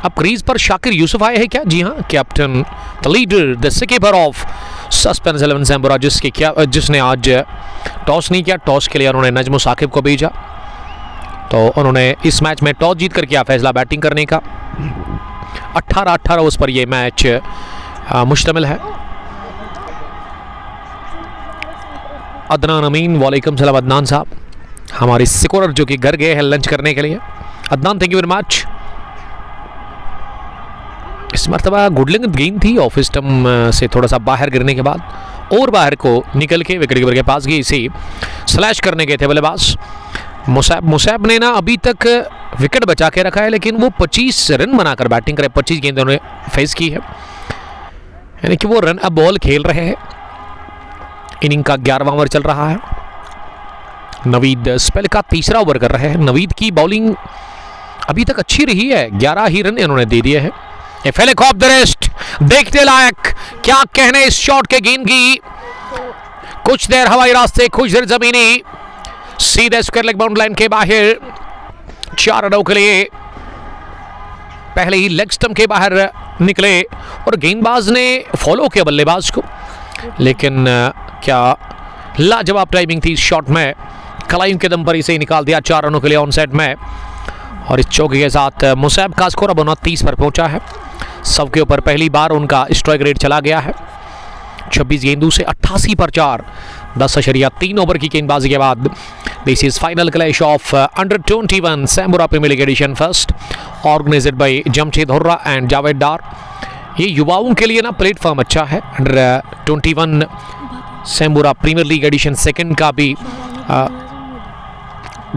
अब क्रीज पर शाकिर यूसुफ आए हैं क्या? जी हाँ, captain, the leader, the keeper of suspense 11 सैम्बुरा, जिसने आज टॉस नहीं किया। टॉस के लिए उन्होंने नजमो साकिब को भेजा। तो उन्होंने इस मैच में टॉस जीत कर किया फैसला बैटिंग करने का। 18 ओवर्स पर यह मैच मुश्तमिल है। अदनान अमीन, वालेकुम सलाम अदनान साहब, हमारे स्कोरर जो कि घर गए हैं लंच करने के लिए। Adnan, thank you very much. इस मरतबा गुडलिंग गेंद थी ऑफ स्टंप से थोड़ा सा बाहर गिरने के बाद, और बाहर को निकल के विकेट कीपर के पास गई। इसे स्लैश करने गए थे बल्लेबाज मुसैब ने ना अभी तक विकेट बचा के रखा है, लेकिन वो 25 रन बनाकर बैटिंग करे। 25 गेंद उन्होंने फेस की है, यानी कि वो रन अब बॉल खेल रहे हैं। इनिंग का 11वां ओवर चल रहा है। नवीद स्पेल का तीसरा ओवर कर रहे हैं। नवीद की बॉलिंग अभी तक अच्छी रही है, 11 ही रन इन्होंने दे दिए हैं। फेलिक ऑफ द रेस्ट, देखने लायक, क्या कहने इस शॉट के गेंद की। कुछ देर हवाई रास्ते, कुछ देर जमीनी, सीधे स्क्वायर लेग बाउंड लाइन के बाहर 4 रनों के लिए पहले ही लेग स्टंप के बाहर निकले और गेंदबाज ने फॉलो किया बल्लेबाज को, लेकिन क्या लाजवाब टाइमिंग थी इस शॉट में। कलाइम के दम पर इसे निकाल दिया 4 रनों के लिए ऑन साइड में। और इस चौके के साथ मुसैब का स्कोर अब 29 पर पहुंचा है। सबके ऊपर पहली बार उनका स्ट्राइक रेट चला गया है। 26 गेंदों से 88 पर 4। 10.3 ओवर की गेंदबाजी के बाद this is final clash of under 21 Sambura premiere league edition first organised by Jamshed Hurra and Javed Dar. ये युवाओं के लिए ना प्लेटफॉर्म अच्छा है। Under 21 Sambura premiere league edition second का भी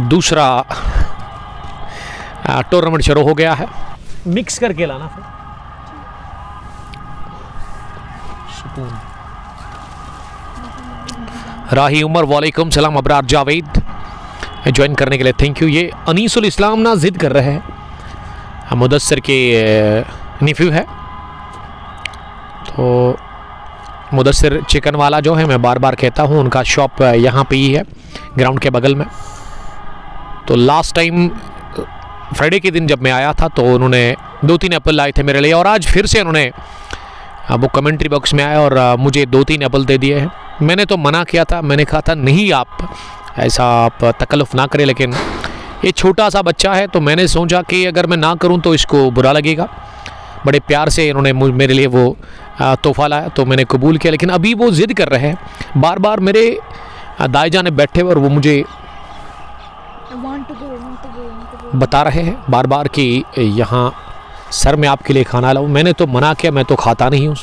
दूसरा टूर्नामेंट शुरू हो गया है। मिक्स करके लाना फिर सुकून। राही उमर वालेकुम सलाम। अबरार जावेद ज्वाइन करने के लिए थैंक यू। ये अनीसुल इस्लाम ना जिद कर रहे हैं, मुदस्सिर के निफ्यू है। तो मुदस्सिर चिकन वाला जो है, मैं बार बार कहता हूँ, उनका शॉप यहाँ पे ही है ग्राउंड के बगल में। तो लास्ट टाइम फ्राइडे के दिन जब मैं आया था तो उन्होंने 2-3 एप्पल लाए थे मेरे लिए, और आज फिर से उन्होंने वो कमेंट्री बॉक्स में आए और मुझे 2-3 एप्पल दे दिए हैं। मैंने तो मना किया था, मैंने कहा था नहीं आप ऐसा आप तकल्लुफ़ ना करें, लेकिन ये छोटा सा बच्चा है तो मैंने सोचा कि अगर मैं ना करूं तो इसको बुरा लगेगा। बड़े प्यार से इन्होंने मेरे लिए वो तोहफ़ा लाया तो मैंने कबूल किया। लेकिन अभी वो ज़िद कर रहे हैं, बार बार मेरे दाई जाने बैठे हुए और वो मुझे बता रहे हैं बार बार कि यहाँ सर मैं आपके लिए खाना लाऊं। मैंने तो मना किया, मैं तो खाता नहीं हूँ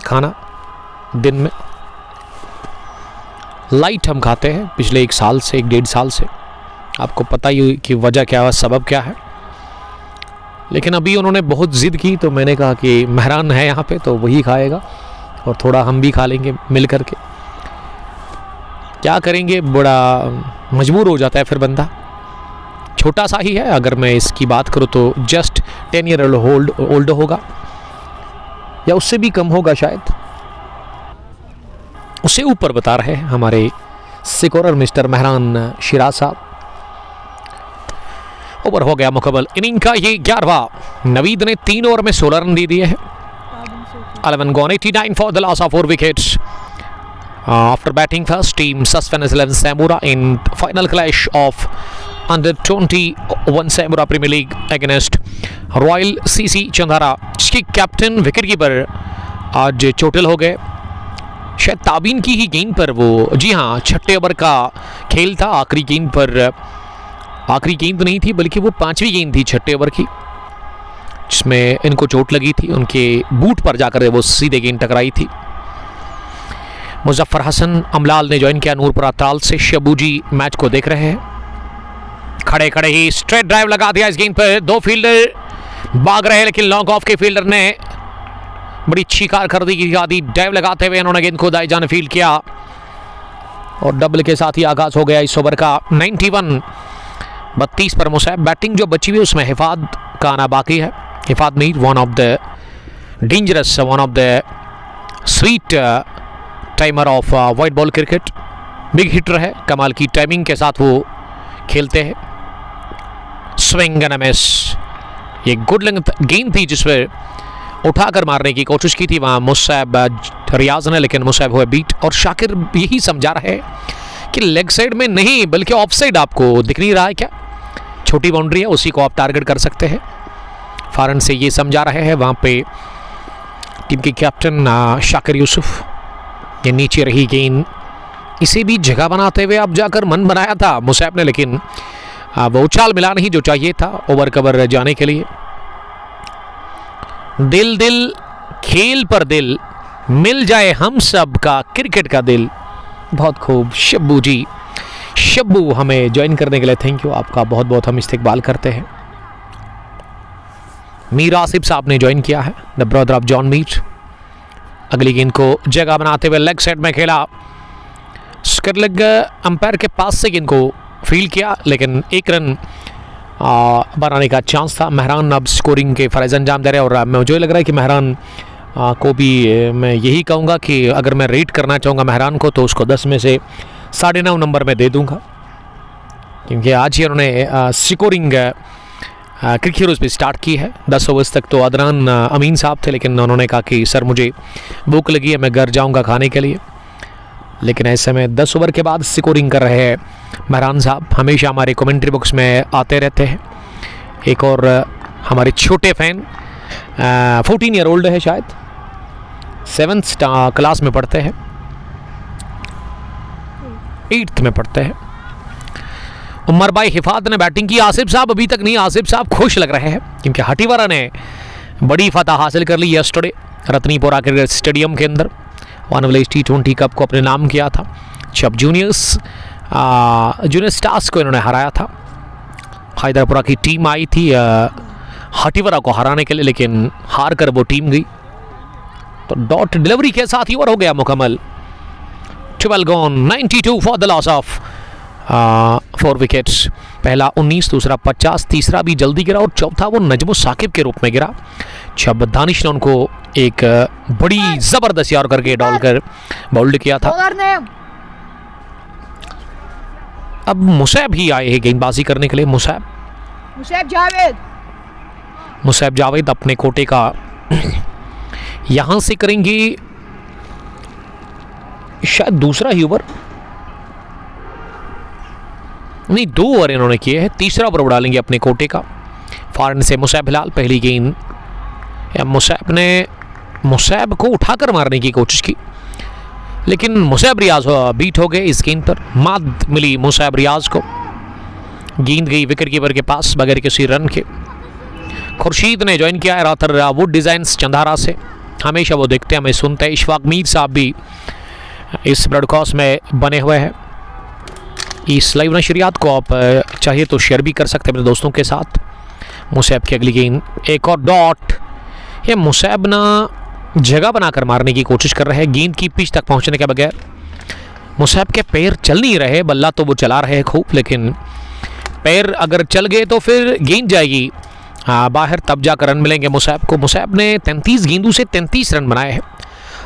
खाना दिन में। लाइट हम खाते हैं पिछले 1 साल से 1-1.5 साल से, आपको पता ही कि वजह क्या है, सबब क्या है। लेकिन अभी उन्होंने बहुत ज़िद की तो मैंने कहा कि मेहरान है यहाँ पे तो वही खाएगा और थोड़ा हम भी खा लेंगे मिल करके। क्या करेंगे, बड़ा मजबूर हो जाता है फिर बंदा। छोटा सा ही है, अगर मैं इसकी बात करूँ तो जस्ट 10 ईयर ओल्ड होगा या उससे भी कम होगा शायद, उससे ऊपर बता रहे हैं हमारे स्कोरर मिस्टर मेहरान शिराज साहब। ओवर हो गया मुकम्मल इनिंग का ये 11वां। नवीद ने 3 ओवर में 16 रन दे दिए हैं। 11 gone, 89 for the loss of 4 wickets. After batting first, team suspends 11 Sambura in final clash of under 21 Sambura Premier League against Royal CC चंदारा, जिसके कैप्टन विकेट कीपर आज चोटिल हो गए। शायद ताबीन की ही गेंद पर वो, जी हाँ, 6 ओवर का खेल था। आखिरी गेंद पर, आखिरी गेंद नहीं थी बल्कि वो 5वीं गेंद थी 6 ओवर की, जिसमें इनको चोट लगी थी। उनके बूट पर जाकर वो सीधे गेंद टकराई थी। मुजफ्फर हसन अमलाल ने ज्वाइन किया नूरपुरा ताल से। शब्बू जी मैच को देख रहे हैं। खड़े खड़े ही स्ट्रेट ड्राइव लगा दिया इस गेंद पर। 2 फील्डर भाग रहे लेकिन लॉन्ग ऑफ के फील्डर ने बड़ी अच्छी कारकर्दगी दिखाई। ड्राइव लगाते हुए इन्होंने गेंद को दाएं जाने फील्ड किया और डबल के साथ ही आगाज हो गया इस ओवर का। 91 32 पर मुसैब। बैटिंग जो बची हुई उसमें हिफाद का आना बाकी है। Hifad Mir one of the dangerous, one of the sweet timer of white ball cricket. Big hitter है, कमाल की टाइमिंग के साथ वो खेलते हैं। स्विंग एंड मिस, ये गुड लेंथ गेंद थी जिसमें उठाकर मारने की कोशिश की थी वहाँ मुसैब रियाज ने, लेकिन मुसैब हुए बीट। और शाकिर यही समझा रहे हैं कि लेग साइड में नहीं बल्कि ऑफ साइड आपको दिख नहीं रहा है क्या, छोटी बाउंड्री है उसी को आप टारगेट कर सकते हैं। फारन से ये समझा रहे हैं वहाँ पे टीम के कैप्टन शाकिर यूसुफ। ये नीचे रही गेंद, इसे भी जगह बनाते हुए अब जाकर मन बनाया था मुसैब ने, लेकिन वो उछाल मिला नहीं जो चाहिए था ओवर कवर जाने के लिए। दिल दिल खेल पर दिल, मिल जाए हम सब का क्रिकेट का दिल। बहुत खूब शब्बू जी। शब्बू हमें ज्वाइन करने के लिए थैंक यू, आपका बहुत बहुत हम इस्तकबाल करते हैं। मीर आसिफ साहब ने ज्वाइन किया है, the brother of John Mir. अगली गेंद को जगह बनाते हुए लेग साइड में खेला। स्क्वायर लेग अंपायर के पास से गेंद को फील्ड किया, लेकिन 1 रन बनाने का चांस था। मेहरान अब स्कोरिंग के फ़राइज़ अंजाम दे रहे हैं और मुझे लग रहा है कि मेहरान को भी मैं यही कहूँगा कि अगर मैं रेट करना चाहूँगा मेहरान को तो उसको 10 में से 9.5 नंबर में दे दूँगा, क्योंकि आज ही उन्होंने स्कोरिंग क्रिकेट हीरोज़ पे स्टार्ट की है। 10 ओवर्स तक तो अदनान अमीन साहब थे, लेकिन उन्होंने कहा कि सर मुझे भूख लगी है, मैं घर जाऊँगा खाने के लिए। लेकिन ऐसे में 10 ओवर के बाद स्कोरिंग कर रहे हैं मेहरान साहब, हमेशा हमारे कमेंट्री बॉक्स में आते रहते हैं। एक और हमारे छोटे फैन 14 ईयर ओल्ड है, शायद 7th क्लास में पढ़ते हैं। 8th में पढ़ते हैं। उमर भाई हिफात ने बैटिंग की। आसिफ साहब अभी तक नहीं, आसिफ साहब खुश लग रहे हैं क्योंकि हटीवारा ने बड़ी फतह हासिल कर ली यस्टरडे रत्नीपुरा क्रिकेट स्टेडियम के अंदर। वन विलेज T20 कप को अपने नाम किया था जब जूनियर स्टार्स को इन्होंने हराया था। हैदरपुरा की टीम आई थी हटीवारा को हराने के लिए, लेकिन हार कर वो टीम गई। तो डॉट डिलीवरी के साथ ही ओवर हो गया मुकम्मल। 12 gone, 92 for the loss of 4 wickets. पहला 19, दूसरा 50, तीसरा भी जल्दी गिरा और चौथा वो नजमो साकिब के रूप में गिरा जब दानिश ने उनको एक बड़ी जबरदस्त यार करके डालकर बाउल्ड किया था। अब मुसैब ही आए हैं गेंदबाजी करने के लिए। मुसैब जावेद अपने कोटे का यहां से करेंगे शायद दूसरा ही ओवर, नहीं 2 ओवर इन्होंने किए हैं, तीसरा ओवर डालेंगे अपने कोटे का। फॉरन से मुसैब हिलाल पहली गेंद, मुसैब को उठाकर मारने की कोशिश की लेकिन मुसैब रियाज बीट हो गए इस गेंद पर। मात मिली मुसैब रियाज को, गेंद गई विकेट कीपर के पास बगैर किसी रन के। खुर्शीद ने ज्वाइन किया है रातर वुड डिज़ाइंस चंदारा से, हमेशा वो देखते हैं हमें सुनते हैं। इशफाक मीर साहब भी इस ब्रॉडकास्ट में बने हुए हैं। इस लाइव नशरियात को आप चाहिए तो शेयर भी कर सकते हैं अपने दोस्तों के साथ। मुसैब की अगली गेंद, एक और डॉट। ये मुसैब ना जगह बनाकर मारने की कोशिश कर रहे हैं गेंद की पिच तक पहुंचने के बगैर। मुसैब के पैर चल नहीं रहे, बल्ला तो वो चला रहे हैं खूब, लेकिन पैर अगर चल गए तो फिर गेंद जाएगी बाहर, तब जाकर रन मिलेंगे मुसैब को। मुसैब ने 33 गेंदों से 33 रन बनाए हैं।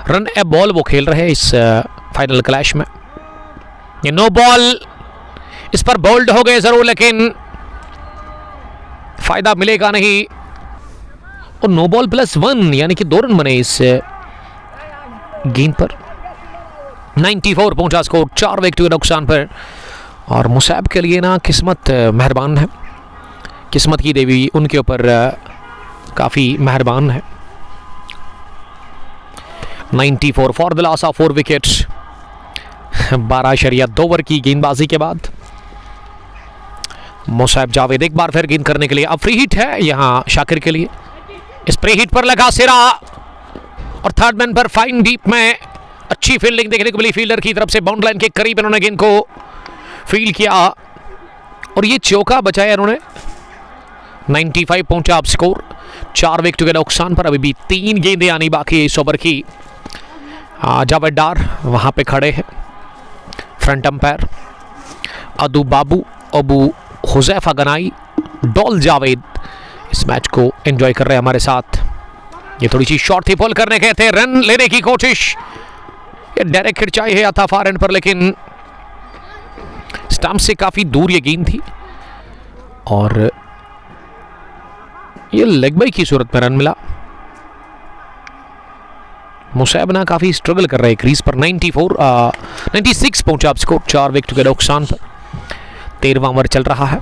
रन ए बॉल वो खेल रहे हैं इस फाइनल क्लैश में। ये नो बॉल, इस पर बोल्ड हो गए जरूर लेकिन फायदा मिलेगा नहीं। और नो बॉल +1 यानी कि 2 रन बने इस गेंद पर। 94 पहुंचा स्कोर 4 विकेट के नुकसान पर। और मुसैब के लिए ना किस्मत मेहरबान है, किस्मत की देवी उनके ऊपर काफ़ी मेहरबान है। 94 for the loss of 4 wickets. 12.2 over की गेंदबाजी के बाद मुसैब जावेद एक बार फिर गेंद करने के लिए। अब फ्री हिट है यहाँ शाकिर के लिए। इस फ्री हिट पर लगा सिरा और थर्ड मैन पर फाइन डीप में अच्छी फील्डिंग देखने को मिली फील्डर की तरफ से। बाउंड लाइन के करीब इन्होंने गेंद को फील्ड किया और ये चौका बचाया इन्होंने। 95 पहुंचा अब स्कोर 4 विकेट के नुकसान पर। अभी भी 3 गेंदें आनी बाकी है इस ओवर की। जावेद डार वहां पे खड़े हैं, फ्रंट अंपायर अदू बाबू, अबू हुजैफा गनाई, डॉल जावेद इस मैच को एंजॉय कर रहे हैं हमारे साथ। ये थोड़ी सी शॉर्ट थी, बॉल करने गए थे, रन लेने की कोशिश। ये डायरेक्ट हिट चाहिए था फार एंड पर, लेकिन स्टंप से काफी दूर ये गेंद थी और ये लेग बाई की सूरत में रन मिला। मुसैब ना काफी स्ट्रगल कर रहे हैं क्रीज पर। 96 पहुंचा स्कोर 4 विकेट के नुकसान पर। 13वां ओवर चल रहा है।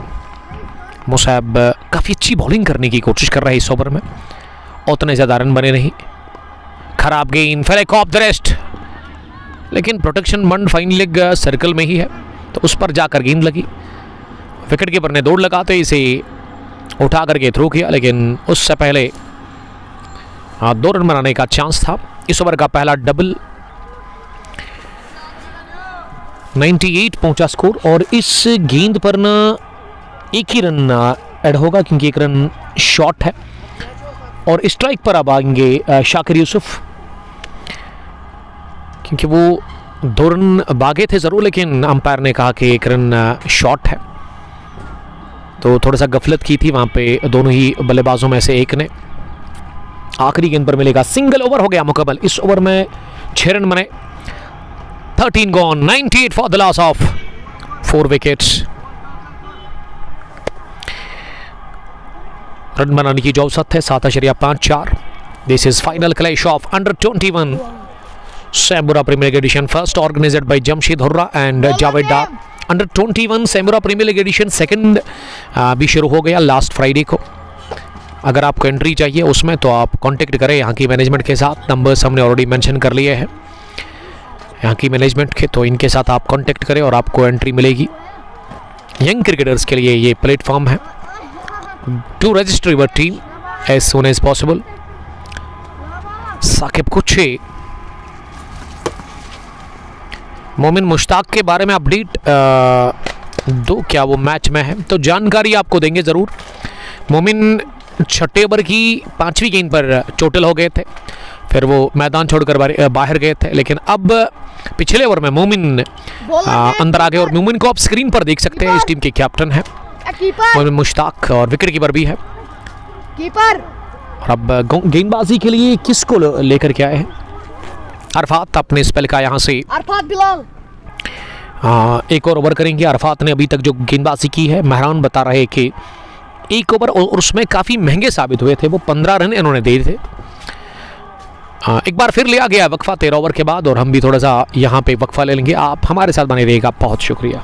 मुसैब काफी अच्छी बॉलिंग करने की कोशिश कर रहे हैं इस ओवर में, उतने ज्यादा रन बने नहीं। खराब गेंद, फेक ऑफ द रेस्ट, लेकिन प्रोटेक्शन मंड फाइन लेग सर्कल में ही है तो उस पर जाकर गेंद लगी। विकेट कीपर ने दौड़ लगाते इसे उठा करके थ्रो किया, लेकिन उससे पहले 2 रन बनाने का चांस था। इस ओवर का पहला डबल। 98 पहुंचा स्कोर और इस गेंद पर ना एक ही रन ऐड होगा क्योंकि 1 रन शॉट है और स्ट्राइक पर अब आएंगे शाकिर यूसुफ, क्योंकि वो 2 रन भागे थे जरूर लेकिन अंपायर ने कहा कि 1 रन शॉट है, तो थोड़ा सा गफलत की थी वहां पे दोनों ही बल्लेबाजों में से एक ने। आखिरी गेंद पर मिलेगा सिंगल। ओवर हो गया मुकम्मल। इस ओवर में 6 रन बने। 13 gone, 98 for the loss of 4 wickets. Run बनाने की जो औसत है 7.54। This is final clash of अंडर-21 Sambura premiere league edition, first organised by Jamshed Hurra and Javed Dar. अंडर-21 Sambura premiere league edition second भी शुरू हो गया लास्ट फ्राइडे को। अगर आपको एंट्री चाहिए उसमें तो आप कांटेक्ट करें यहाँ की मैनेजमेंट के साथ। नंबर्स हमने ऑलरेडी मेंशन कर लिए हैं। यहाँ की मैनेजमेंट के, तो इनके साथ आप कांटेक्ट करें और आपको एंट्री मिलेगी। यंग क्रिकेटर्स के लिए ये प्लेटफॉर्म है to register your team as soon as possible. Saqib कुछे मोमिन मुश्ताक के बारे में अपडेट दो, क्या वो मैच में है? तो जानकारी आपको देंगे ज़रूर। मोमिन छठे ओवर की 5वीं गेंद पर चोटिल हो गए थे, फिर वो मैदान छोड़कर बाहर गए थे, लेकिन अब पिछले ओवर में मोमिन अंदर आ गए और मोमिन को आप स्क्रीन पर देख सकते हैं। इस टीम के कैप्टन है मोमिन मुश्ताक और विकेट कीपर भी है। कीपर और अब गेंदबाजी के लिए किसको लेकर के आए हैं? अरफात अपने स्पेल का यहाँ से अरफात बिलाल एक और ओवर करेंगे। अरफात ने अभी तक जो गेंदबाजी की है, मेहरान बता रहे कि एक ओवर और उसमें काफ़ी महंगे साबित हुए थे। वो 15 रन इन्होंने दिए थे। एक बार फिर लिया गया वक्फा 13 ओवर के बाद, और हम भी थोड़ा सा यहाँ पे वक्फा ले लेंगे। आप हमारे साथ बने रहिएगा, बहुत शुक्रिया।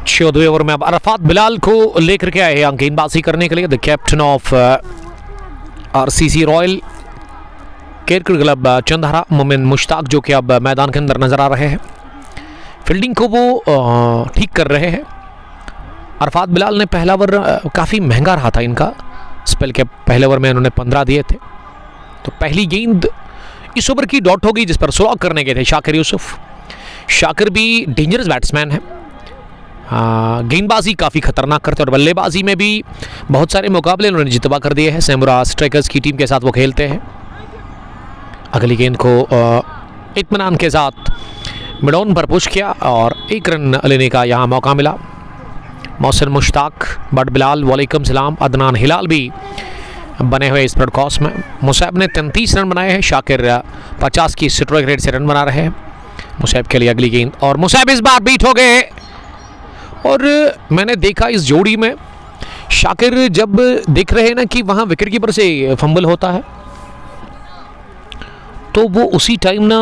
चौदहवें ओवर में अब अरफात बिलाल को लेकर के आए हैं गेंदबाजी करने के लिए। The captain of RCC Royal Cricket Club Chandhara Momin Mushtaq, जो कि अब मैदान के अंदर नजर आ रहे हैं। फील्डिंग को वो ठीक कर रहे हैं। अरफात बिलाल ने पहला ओवर काफ़ी महंगा रहा था इनका, स्पेल के पहले ओवर में उन्होंने 15 दिए थे। तो पहली गेंद इस ओवर की डॉट हो गई, जिस पर स्लो करने गए थे शाकिर यूसुफ। शाकिर भी डेंजरस बैट्समैन है, गेंदबाजी काफ़ी खतरनाक करते हैं और बल्लेबाजी में भी बहुत सारे मुकाबले उन्होंने जितवा कर दिए हैं। सैमुरा स्ट्राइकर्स की टीम के साथ वो खेलते हैं। अगली गेंद को इत्मीनान के साथ मिडॉन पर पुश किया और 1 रन लेने का यहाँ मौका मिला। मोहसिन मुश्ताक, बट बिलाल, वालेकुम सलाम, अदनान हिलाल भी बने हुए इस ब्रॉडकास्ट में। मुसैब ने 33 रन बनाए हैं, शाकिर 50 की स्ट्राइक रेट से रन बना रहे हैं। मुसैब के लिए अगली गेंद और मुसैब इस बार बीट हो गए। और मैंने देखा इस जोड़ी में शाकिर जब देख रहे हैं ना कि वहाँ विकेट कीपर से फंबल होता है, तो वो उसी टाइम ना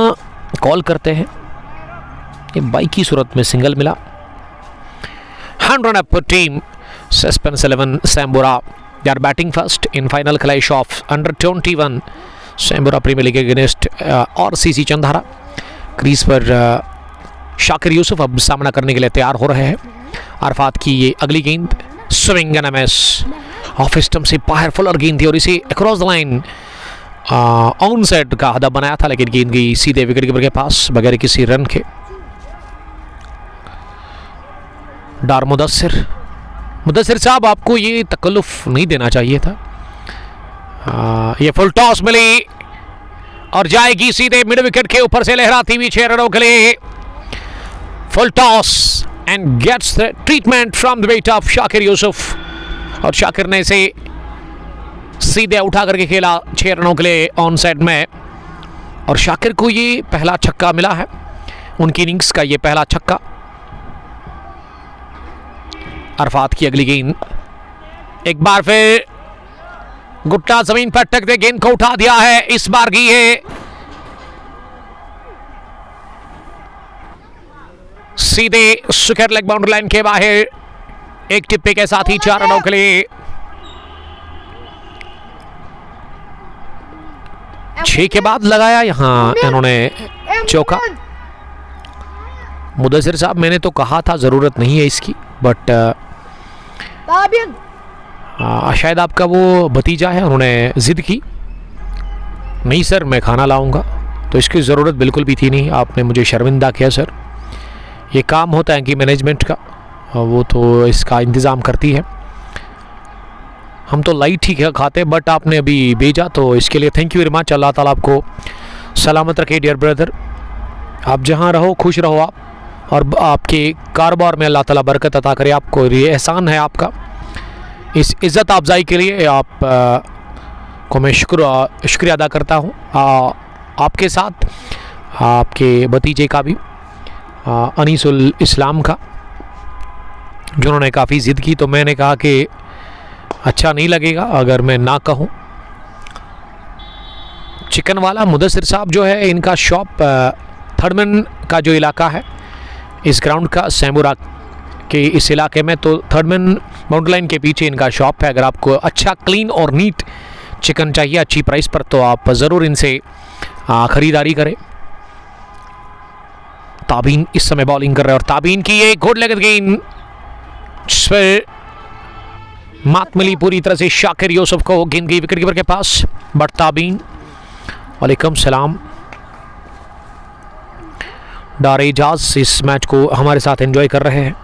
कॉल करते हैं। ये बाइक की सूरत में सिंगल मिला। 100 run up team Suspense 11 Sambura. They are batting first in final clash of under 21 Sambura Premier League against RCC Chandhara. Crease पर शाकिर यूसुफ अब सामना करने के लिए तैयार हो रहे हैं। अरफात की ये अगली गेंद swing and miss, off stump से बाहर फुलर गेंद थी और इसे across the line on side का हदफ बनाया था, लेकिन गेंद गई सीधे विकेट कीपर के पास बगैर किसी रन के। डार मुदस्सिर साहब, आपको ये तकल्लुफ नहीं देना चाहिए था। ये फुल टॉस मिली और जाएगी सीधे मिड विकेट के ऊपर से लहराती हुई 6 रनों के लिए। Full toss and gets the treatment from the bat of Shakir Yusuf, और शाकिर ने इसे सीधे उठा करके खेला 6 रनों के लिए ऑन साइड में। और शाकिर को ये पहला छक्का मिला है, उनकी इनिंग्स का ये पहला छक्का। अरफात की अगली गेंद, एक बार फिर गुट्टा जमीन पर टकते गेंद को उठा दिया है, इस बार की है सीधे स्क्वायर लेग बाउंड्री लाइन के बाहर, एक टिप्पे के साथ ही 4 रनों के लिए। 6 के बाद लगाया यहां इन्होंने चौका। मुदस्सिर साहब, मैंने तो कहा था जरूरत नहीं है इसकी, बट शायद आपका वो भतीजा है, उन्होंने ज़िद की, नहीं सर मैं खाना लाऊंगा, तो इसकी ज़रूरत बिल्कुल भी थी नहीं, आपने मुझे शर्मिंदा किया सर। ये काम होता है कि मैनेजमेंट का, वो तो इसका इंतज़ाम करती है, हम तो लाइट ही खाते, बट आपने अभी भेजा तो इसके लिए थैंक यू वेरी मच। अल्लाह ताला आपको सलामत रखे डियर ब्रदर, आप जहाँ रहो खुश रहो आप, और आपके कारोबार में अल्लाह ताला बरकत अता करे आपको। ये एहसान है आपका, इस इज़्ज़त अफजाई के लिए आप को मैं शुक्रिया अदा करता हूँ। आपके साथ आपके भतीजे का भी, अनीसुल इस्लाम का, जिन्होंने काफ़ी ज़िद की, तो मैंने कहा कि अच्छा नहीं लगेगा अगर मैं ना कहूँ। चिकन वाला मुदस्सिर साहब जो है, इनका शॉप थर्डमैन का जो इलाका है इस ग्राउंड का, सैमुरा के इस इलाके में, तो थर्डमैन माउंटेन लाइन के पीछे इनका शॉप है। अगर आपको अच्छा क्लीन और नीट चिकन चाहिए अच्छी प्राइस पर, तो आप ज़रूर इनसे ख़रीदारी करें। ताबीन इस समय बॉलिंग कर रहे हैं, और ताबीन की एक गुड लेग गेंद पर मात मिली पूरी तरह से शाकिर यूसुफ को, गेंद गई विकेट कीपर के पास, बट ताबीन वालेकुम सलाम डार एजाज इस मैच को हमारे साथ एंजॉय कर रहे हैं।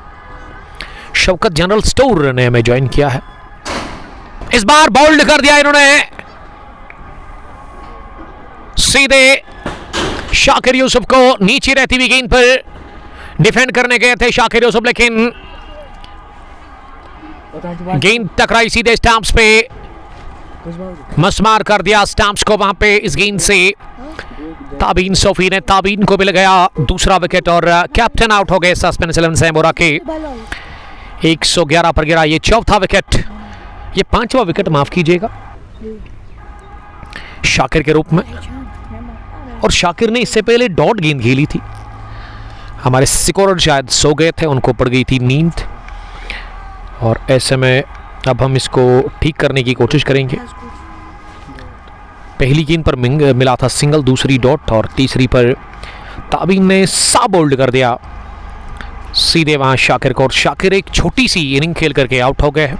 शौकत जनरल स्टोर ने हमें ज्वाइन किया है, इस बार बोल्ड कर दिया इन्होंने, सीधे शाकिर यूसुफ को नीचे रहती हुई गेंद पर डिफेंड करने गए थे शाकिर यूसुफ, लेकिन गेंद टकराई सीधे स्टैम्प्स पे, मसमार कर दिया स्टैम्प्स को वहां पे इस गेंद से। ताबीन सोफी ने, ताबीन को मिल गया दूसरा विकेट और कैप्टन आउट हो गए सस्पेंस 11 सैमुरा के। 111 पर गिरा ये चौथा विकेट, ये पांचवा विकेट माफ कीजिएगा शाकिर के रूप में, और शाकिर ने इससे पहले डॉट गेंद खेली थी। हमारे स्कोरर शायद सो गए थे, उनको पड़ गई थी नींद, और ऐसे में अब हम इसको ठीक करने की कोशिश करेंगे। पहली गेंद पर मिला था सिंगल, दूसरी डॉट, और तीसरी पर ताबीन ने सा बोल्ड कर दिया सीधे वहां शाकिर को, और शाकिर एक छोटी सी इनिंग खेल करके आउट हो गए हैं।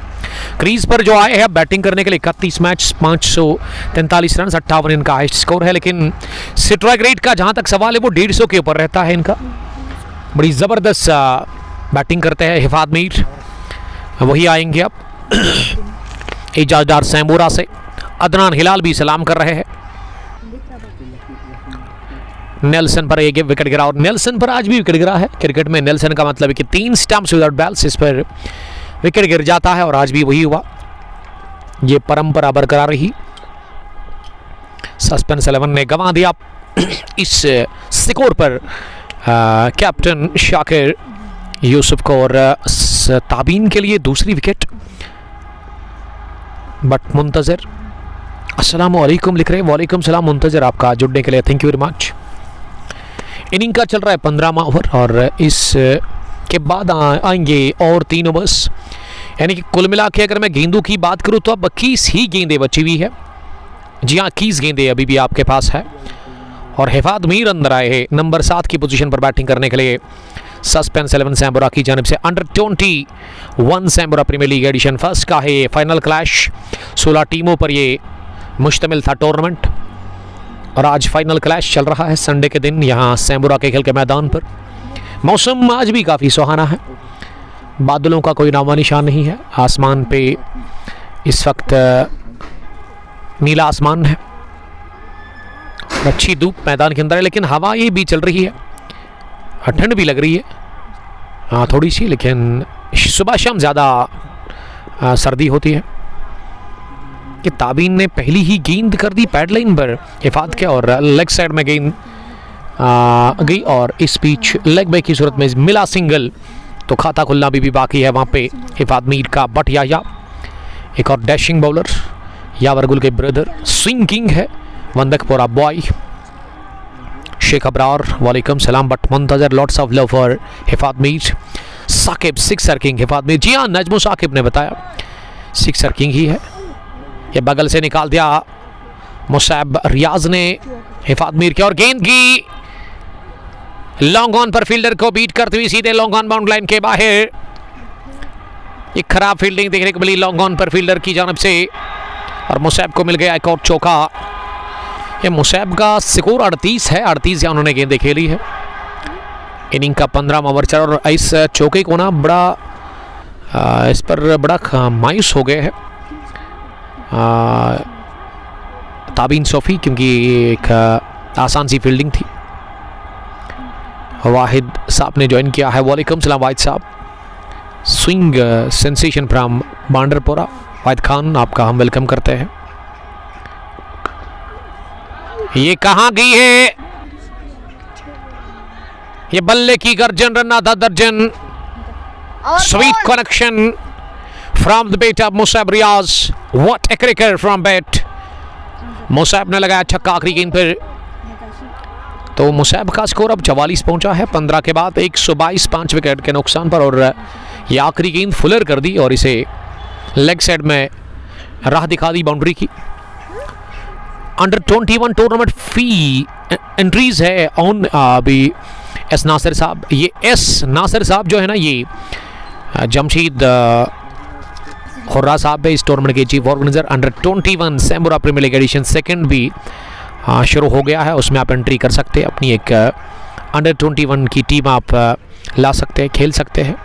क्रीज पर जो आए हैं बैटिंग करने के लिए 31 मैच 543 रन, 58 इनका हाईएस्ट स्कोर है, लेकिन स्ट्राइक रेट का जहां तक सवाल है वो 150 के ऊपर रहता है इनका। बड़ी ज़बरदस्त बैटिंग करते हैं हिफात मीर, वही आएंगे अब एजाज डार सैमुरा से। अदनान हिलाल भी सलाम कर रहे हैं। नेल्सन पर एक विकेट गिरा, और नेल्सन पर आज भी विकेट गिरा है। क्रिकेट में नेल्सन का मतलब है कि 3 स्टंप्स विदाउट बैल्स, इस पर विकेट गिर जाता है, और आज भी वही हुआ। ये परंपरा बरकरार रही। सस्पेंस 11 ने गंवा दिया इस स्कोर पर कैप्टन शाकिर यूसुफ को, और ताबीन के लिए दूसरी विकेट। बट मुंतज़र अस्सलाम वालेकुम लिख रहे हैं, वालेकुम सलाम मुंतज़र, आपका जुड़ने के लिए thank you very much. Inning का चल रहा है 15वां ओवर, और इस के बाद आएंगे और 3 ओवर्स, यानी कि कुल मिला के अगर मैं गेंदों की बात करूं तो अब 21 ही गेंदें बची हुई है। जी हाँ, 21 गेंदें अभी भी आपके पास है, और हिफात मीर अंदर आए हैं नंबर 7 की पोजीशन पर बैटिंग करने के लिए। सस्पेंस 11 सैमुरा की जानिब से under 21 Sambura premiere league edition first का है ये फाइनल क्लैश। 16 टीमों पर ये मुश्तमिल था टूर्नामेंट, और आज फाइनल क्लैश चल रहा है संडे के दिन यहाँ सैमुरा के खेल के मैदान पर। मौसम आज भी काफ़ी सुहाना है, बादलों का कोई नामा निशान नहीं है, आसमान पे इस वक्त नीला आसमान है, अच्छी धूप मैदान के अंदर है, लेकिन हवा ये भी चल रही है, ठंड भी लग रही है हाँ थोड़ी सी, लेकिन सुबह शाम ज़्यादा सर्दी होती है। कि ताबीन ने पहली ही गेंद कर दी पैड लाइन पर हिफात के, और लेग साइड में गेंद गई, और इस बीच लेग बैक की सूरत में मिला सिंगल, तो खाता खुलना भी बाकी है वहाँ पे हिफात मीर का। बट या एक और डैशिंग बॉलर यावर गुल के ब्रदर, स्विंग किंग है वंदकपुरा बॉय शेख अबरार, वालेकुम सलाम। Butt Muntazir lots of love for Hifat Mir. Saqib sixer king Hifat Mir, जी हाँ नजमो साकिब ने बताया सिक्सर किंग ही है। ये बगल से निकाल दिया मुसैब रियाज ने हिफात मीर के, और गेंद की लॉन्ग ऑन पर फील्डर को बीट करती हुई सीधे लॉन्ग ऑन बाउंड लाइन के बाहर। ये खराब फील्डिंग देखने को मिली लॉन्ग ऑन पर फील्डर की जानब से और मुसैब को मिल गया एक और चौका। ये मुसैब का स्कोर 38 है, 38 या उन्होंने गेंदें खेली है। इनिंग का 15वां ओवर चल और इस चौके को ना बड़ा इस पर बड़ा मायूस हो गए है ताबीन सोफी, क्योंकि एक आसान सी फील्डिंग थी। वाहिद साहब ने ज्वाइन किया है। वालेकुम सलाम वाहिद साहब। स्विंग सेंसेशन फ्रॉम बांडरपोरा वाहिद खान, आपका हम वेलकम करते हैं। ये कहाँ गई है? ये बल्ले की गर्जन, रन आधा दर्जन। Sweet connection from the bat of Musaib Riyaz. What a cricketer from bat. Musaib ने लगाया छक्का आखिरी गेंद पर। तो मुसैब का स्कोर अब 44 पहुंचा है 15 के बाद, 122 5 विकेट के नुकसान पर। और ये आखिरी गेंद फुलर कर दी और इसे लेग साइड में राह दिखा दी बाउंड्री की। अंडर 21 टूर्नामेंट फी एंट्रीज है ऑन अभी एस नासिर साहब। ये एस नासिर साहब जो है ना, ये जमशेद खुर्रा साहब है इस टूर्नामेंट के chief organizer. Under 21 Sambura premiere league edition second भी शुरू हो गया है, उसमें आप एंट्री कर सकते हैं। अपनी एक अंडर 21 की टीम आप ला सकते हैं, खेल सकते हैं।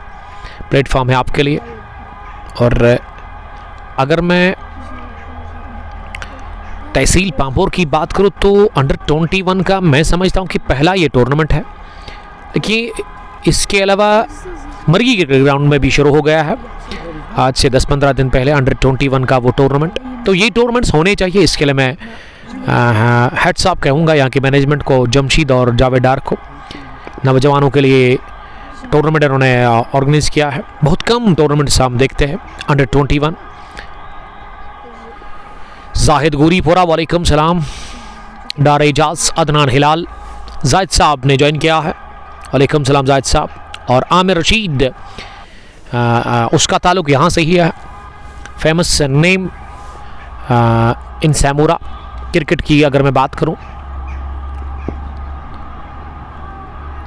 प्लेटफॉर्म है आपके लिए। और अगर मैं तहसील पांपोर की बात करूं तो अंडर 21 का मैं समझता हूं कि पहला ये टूर्नामेंट है। देखिए इसके अलावा मरगी क्रिकेट ग्राउंड में भी शुरू हो गया है आज से 10-15 दिन पहले अंडर 21 का वो टूर्नामेंट। तो ये टूर्नामेंट्स होने चाहिए। इसके लिए मैं हेड्स ऑफ कहूँगा यहाँ की मैनेजमेंट को, जमशेद और जावेद डार को। नौजवानों के लिए टूर्नामेंट इन्होंने ऑर्गेनाइज किया है। बहुत कम टूर्नामेंट्स हम देखते हैं अंडर 21। जाहिद गूरीपुरा वालेकुम सलाम। डार एजाज अदनान हिलाल जायद साहब ने ज्वाइन किया है। वालेकुम सलाम जायद साहब। और आमिर रशीद, उसका ताल्लुक यहाँ से ही है। फेमस नेम इन सैमुरा क्रिकेट की अगर मैं बात करूं।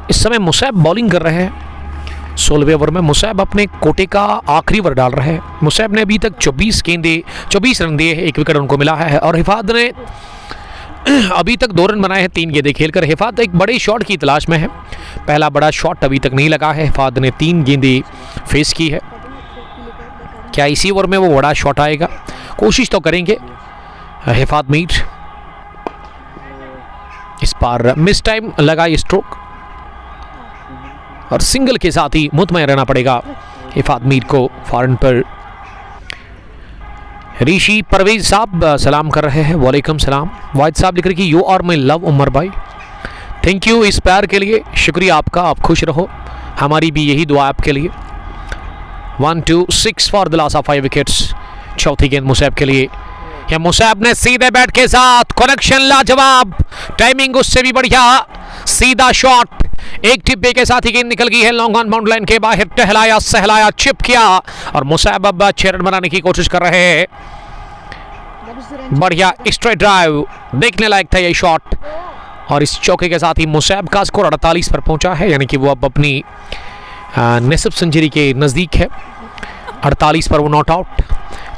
इस समय मुसैब बॉलिंग कर रहे हैं 16वें ओवर में। मुसैब अपने कोटे का आखिरी ओवर डाल रहे हैं। मुसैब ने अभी तक 24 रन दिए हैं, 1 विकेट उनको मिला है। और हिफात ने अभी तक 2 रन बनाए हैं 3 गेंदें खेलकर। हिफात एक बड़े शॉट की तलाश में है। पहला बड़ा शॉट अभी तक नहीं लगा है। हिफात ने 3 गेंदें फेस की है। क्या इसी ओवर में वो बड़ा शॉट आएगा? कोशिश तो करेंगे हिफात मीर। इस बार मिस टाइम लगा ये स्ट्रोक और सिंगल के साथ ही मुतमईन रहना पड़ेगा हिफात मीर को फॉरन पर। ऋषि परवेज साहब सलाम कर रहे हैं। वालेकुम सलाम। वाहिद साहब लिख रहे कि you are my love Umar भाई। थैंक यू इस प्यार के लिए, शुक्रिया आपका। आप खुश रहो, हमारी भी यही दुआ आपके लिए। 1-2-6 for the loss of 5 wickets. चौथी गेंद मुसैब के लिए। या मुसैब ने सीधे बैट के साथ कनेक्शन लाजवाब, टाइमिंग उससे भी बढ़िया, सीधा शॉट, एक टिप्पे के साथ ही गेंद निकल गई है लॉन्ग ऑन बाउंड लाइन के बाहर। टहलाया सहलाया, चिप किया और मुसैब अब 6 रन बनाने की कोशिश कर रहे हैं। बढ़िया स्ट्रेट ड्राइव, देखने लायक था ये शॉट। और इस चौके के साथ ही मुसैब का स्कोर 48 पर पहुंचा है, यानी कि वो अब अपनी निसफ सेंचुरी के नज़दीक है। 48 पर वो नॉट आउट।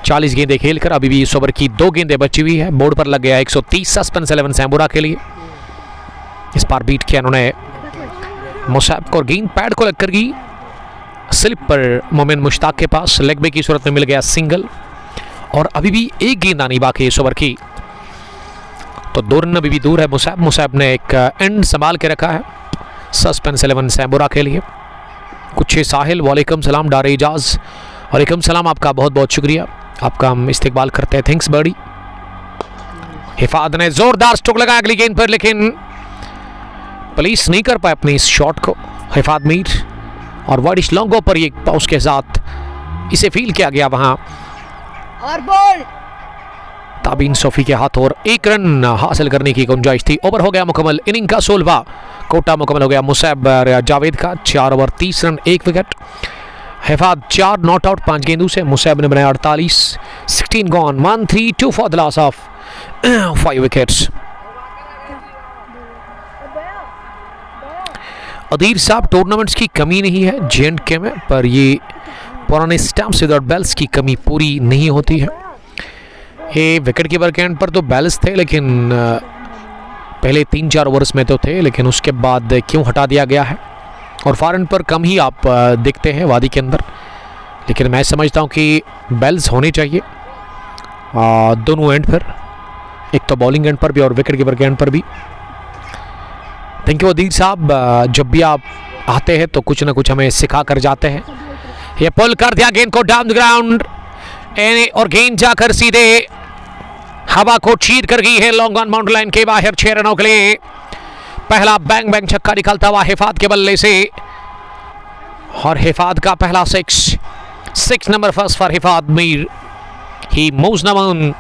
40 गेंदें खेलकर अभी भी इस ओवर की 2 गेंदें बची हुई है। बोर्ड पर लग गया 130 सस्पेंस 11 सैम्बुरा के लिए। इस बार बीट किया उन्होंने मुसैब को और गेंद पैड को लगकर गई स्लिप पर मोमिन मुश्ताक के पास। लेग ब्रेक की सूरत में मिल गया सिंगल और अभी भी 1 गेंद आनी बाकी इस ओवर की। तो 2 रन अभी भी दूर है मुसैब। मुसैब ने एक एंड संभाल के रखा है सस्पेंस 11 सैम्बुरा के लिए। कुछ साहिल वालेकुम सलाम। डार एजाज वालेकुम सलाम, आपका बहुत बहुत शुक्रिया, आपका हम इस्तेकबाल करते हैं। थैंक्स बड़ी। हिफात ने जोरदार स्ट्रोक लगाया अगली गेंद पर, लेकिन पुलिस नहीं कर पाए अपने इस शॉट को हिफात मीर। और वाइडिश लॉन्गो पर ये पाउस के साथ इसे फील किया गया वहां और बॉल ताबीन सोफी के हाथ और 1 रन हासिल करने की गुंजाइश थी। ओवर हो गया मुकम्मल। इनिंग का 16वां कोटा मुकम्मल हो गया मुसैब जावेद का। 4 over 30 run 1 wicket. Hifat 4 not out 5 गेंदों से। मुसैब ने बनाया 48। 16 gone 1-3-2 for the loss of 5 wickets. Adeer साहब, टूर्नामेंट्स की कमी नहीं है J&K में, पर ये पुराने स्टंप्स विदाउट बेल्स की कमी पूरी नहीं होती है। ये विकेट कीपर के एंड पर तो बेल्स थे, लेकिन पहले 3-4 ओवर्स में तो थे, लेकिन उसके बाद क्यों हटा दिया गया है। और फॉर एंड पर कम ही आप देखते हैं वादी के अंदर, लेकिन मैं समझता हूँ कि बेल्स होने चाहिए दोनों एंड पर, एक तो बॉलिंग एंड पर भी और विकेट कीपर के एंड पर भी। थैंक यू अदील साहब, जब भी आप आते हैं तो कुछ ना कुछ हमें सिखा कर जाते हैं। ये पुल कर दिया गेंद को डाउन द ग्राउंड और गेंद जाकर सीधे हवा को चीर कर गई है लॉन्ग ऑन बाउंड्री लाइन के बाहर 6 रनों के लिए। पहला बैंग बैंग छक्का निकलता हुआ हिफात के बल्ले से, और हिफात का पहला 6 number first for Hifat Mir. He moves now on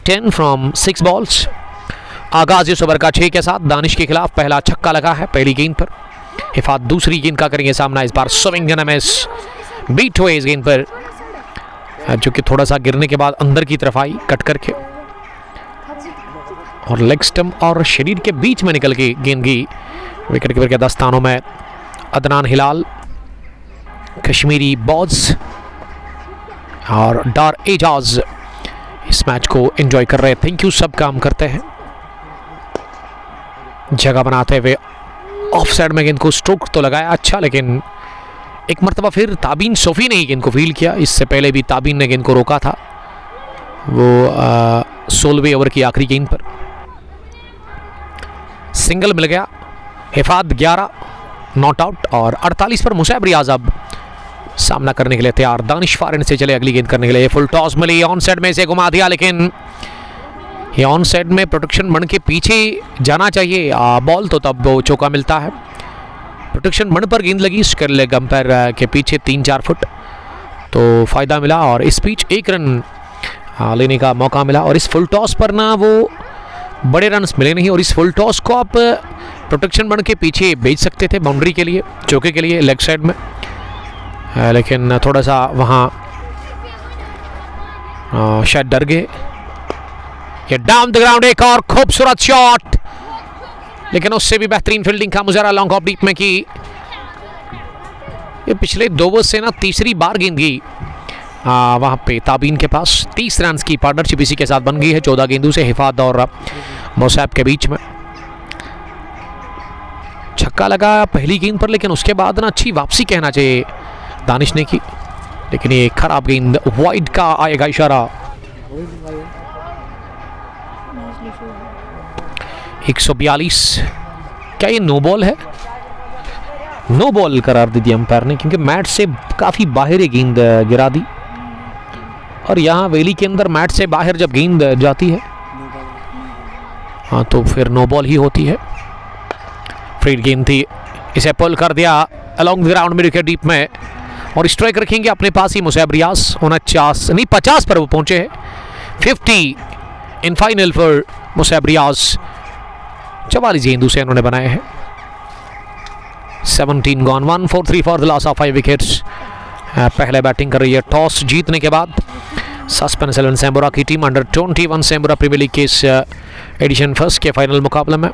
10 from 6 balls. आगाज इस ओवर का 6 के साथ दानिश के खिलाफ पहला छक्का लगा है पहली गेंद पर। हिफात दूसरी गेंद का करेंगे सामना, इस बार स्विंग एंड मिस, बीट हुए इस गेंद पर, जो कि थोड़ा सा गिरने के बाद अंदर की तरफ आई कट करके, और लेग स्टंप और शरीर के बीच में निकल के गेंद गई विकेट कीपर के दस्तानों में। अदनान हिलाल, कश्मीरी बॉज और डार एजाज इस मैच को एंजॉय कर रहे हैं। थैंक यू, सब काम करते हैं। जगह बनाते हुए ऑफ साइड में गेंद को स्ट्रोक तो लगाया अच्छा, लेकिन एक मरतबा फिर ताबीन सोफी ने गेंद को फील्ड किया। इससे पहले भी ताबीन ने गेंद को रोका था, वो 16वें ओवर की आखिरी गेंद पर। सिंगल मिल गया, हिफात 11 नॉट आउट, और 48 पर मुसैब रियाज अब सामना करने के लिए तैयार। दानिश फारिन से चले अगली गेंद करने के लिए। फुल टॉस मिली, ऑन साइड में से घुमा दिया, लेकिन ये ऑन साइड में प्रोटेक्शन बन के पीछे जाना चाहिए बॉल, तो तब वो चौका मिलता है। प्रोटेक्शन बन पर गेंद लगी स्क्वायर लेग अंपायर के पीछे 3-4 फुट, तो फ़ायदा मिला और इस पिच 1 रन लेने का मौका मिला। और इस फुल टॉस पर ना वो बड़े रन्स मिले नहीं, और इस फुल टॉस को आप प्रोटेक्शन बन के पीछे भेज सकते थे बाउंड्री के लिए, चौके के लिए लेग साइड में, लेकिन थोड़ा सा वहाँ शायद डर गए। ये डाउन द ग्राउंड एक और खूबसूरत शॉट, लेकिन उससे भी बेहतरीन फील्डिंग का मुजाहरा लॉन्ग ऑफ डीप में की। ये पिछले 2 ओवर से ना तीसरी बार गेंद गई वहाँ पे ताबीन के पास। 30 रन की पार्टनरशिप इसी के साथ बन गई है 14 गेंदों से हिफात और मुसैब के बीच में। छक्का लगा पहली गेंद पर, लेकिन उसके बाद ना अच्छी वापसी कहना चाहिए दानिश ने की, लेकिन ये खराब गेंद, वाइड का आएगा इशारा। 142, क्या ये नो बॉल है? नो बॉल करार दे दिया अंपायर ने, क्योंकि मैट से काफ़ी बाहर गेंद गिरा दी, और यहाँ वैली के अंदर मैट से बाहर जब गेंद जाती है हाँ तो फिर नो बॉल ही होती है। फ्री गेंद थी, इसे पुल कर दिया along the ground mid wicket deep में, और स्ट्राइक रखेंगे अपने पास ही मुसैब रियाज। 50 पर वो पहुंचे हैं। 50 इन फाइनल फॉर मुसैब रियाज। 44 गेंदों से उन्होंने बनाए हैं। 17 gone, 143 for the loss of 5 wickets. पहले बैटिंग कर रही है टॉस जीतने के बाद सस्पेंस 11 सैम्बोरा की team under 21 Sambora premiere league के इस एडिशन फर्स्ट के फाइनल मुकाबले में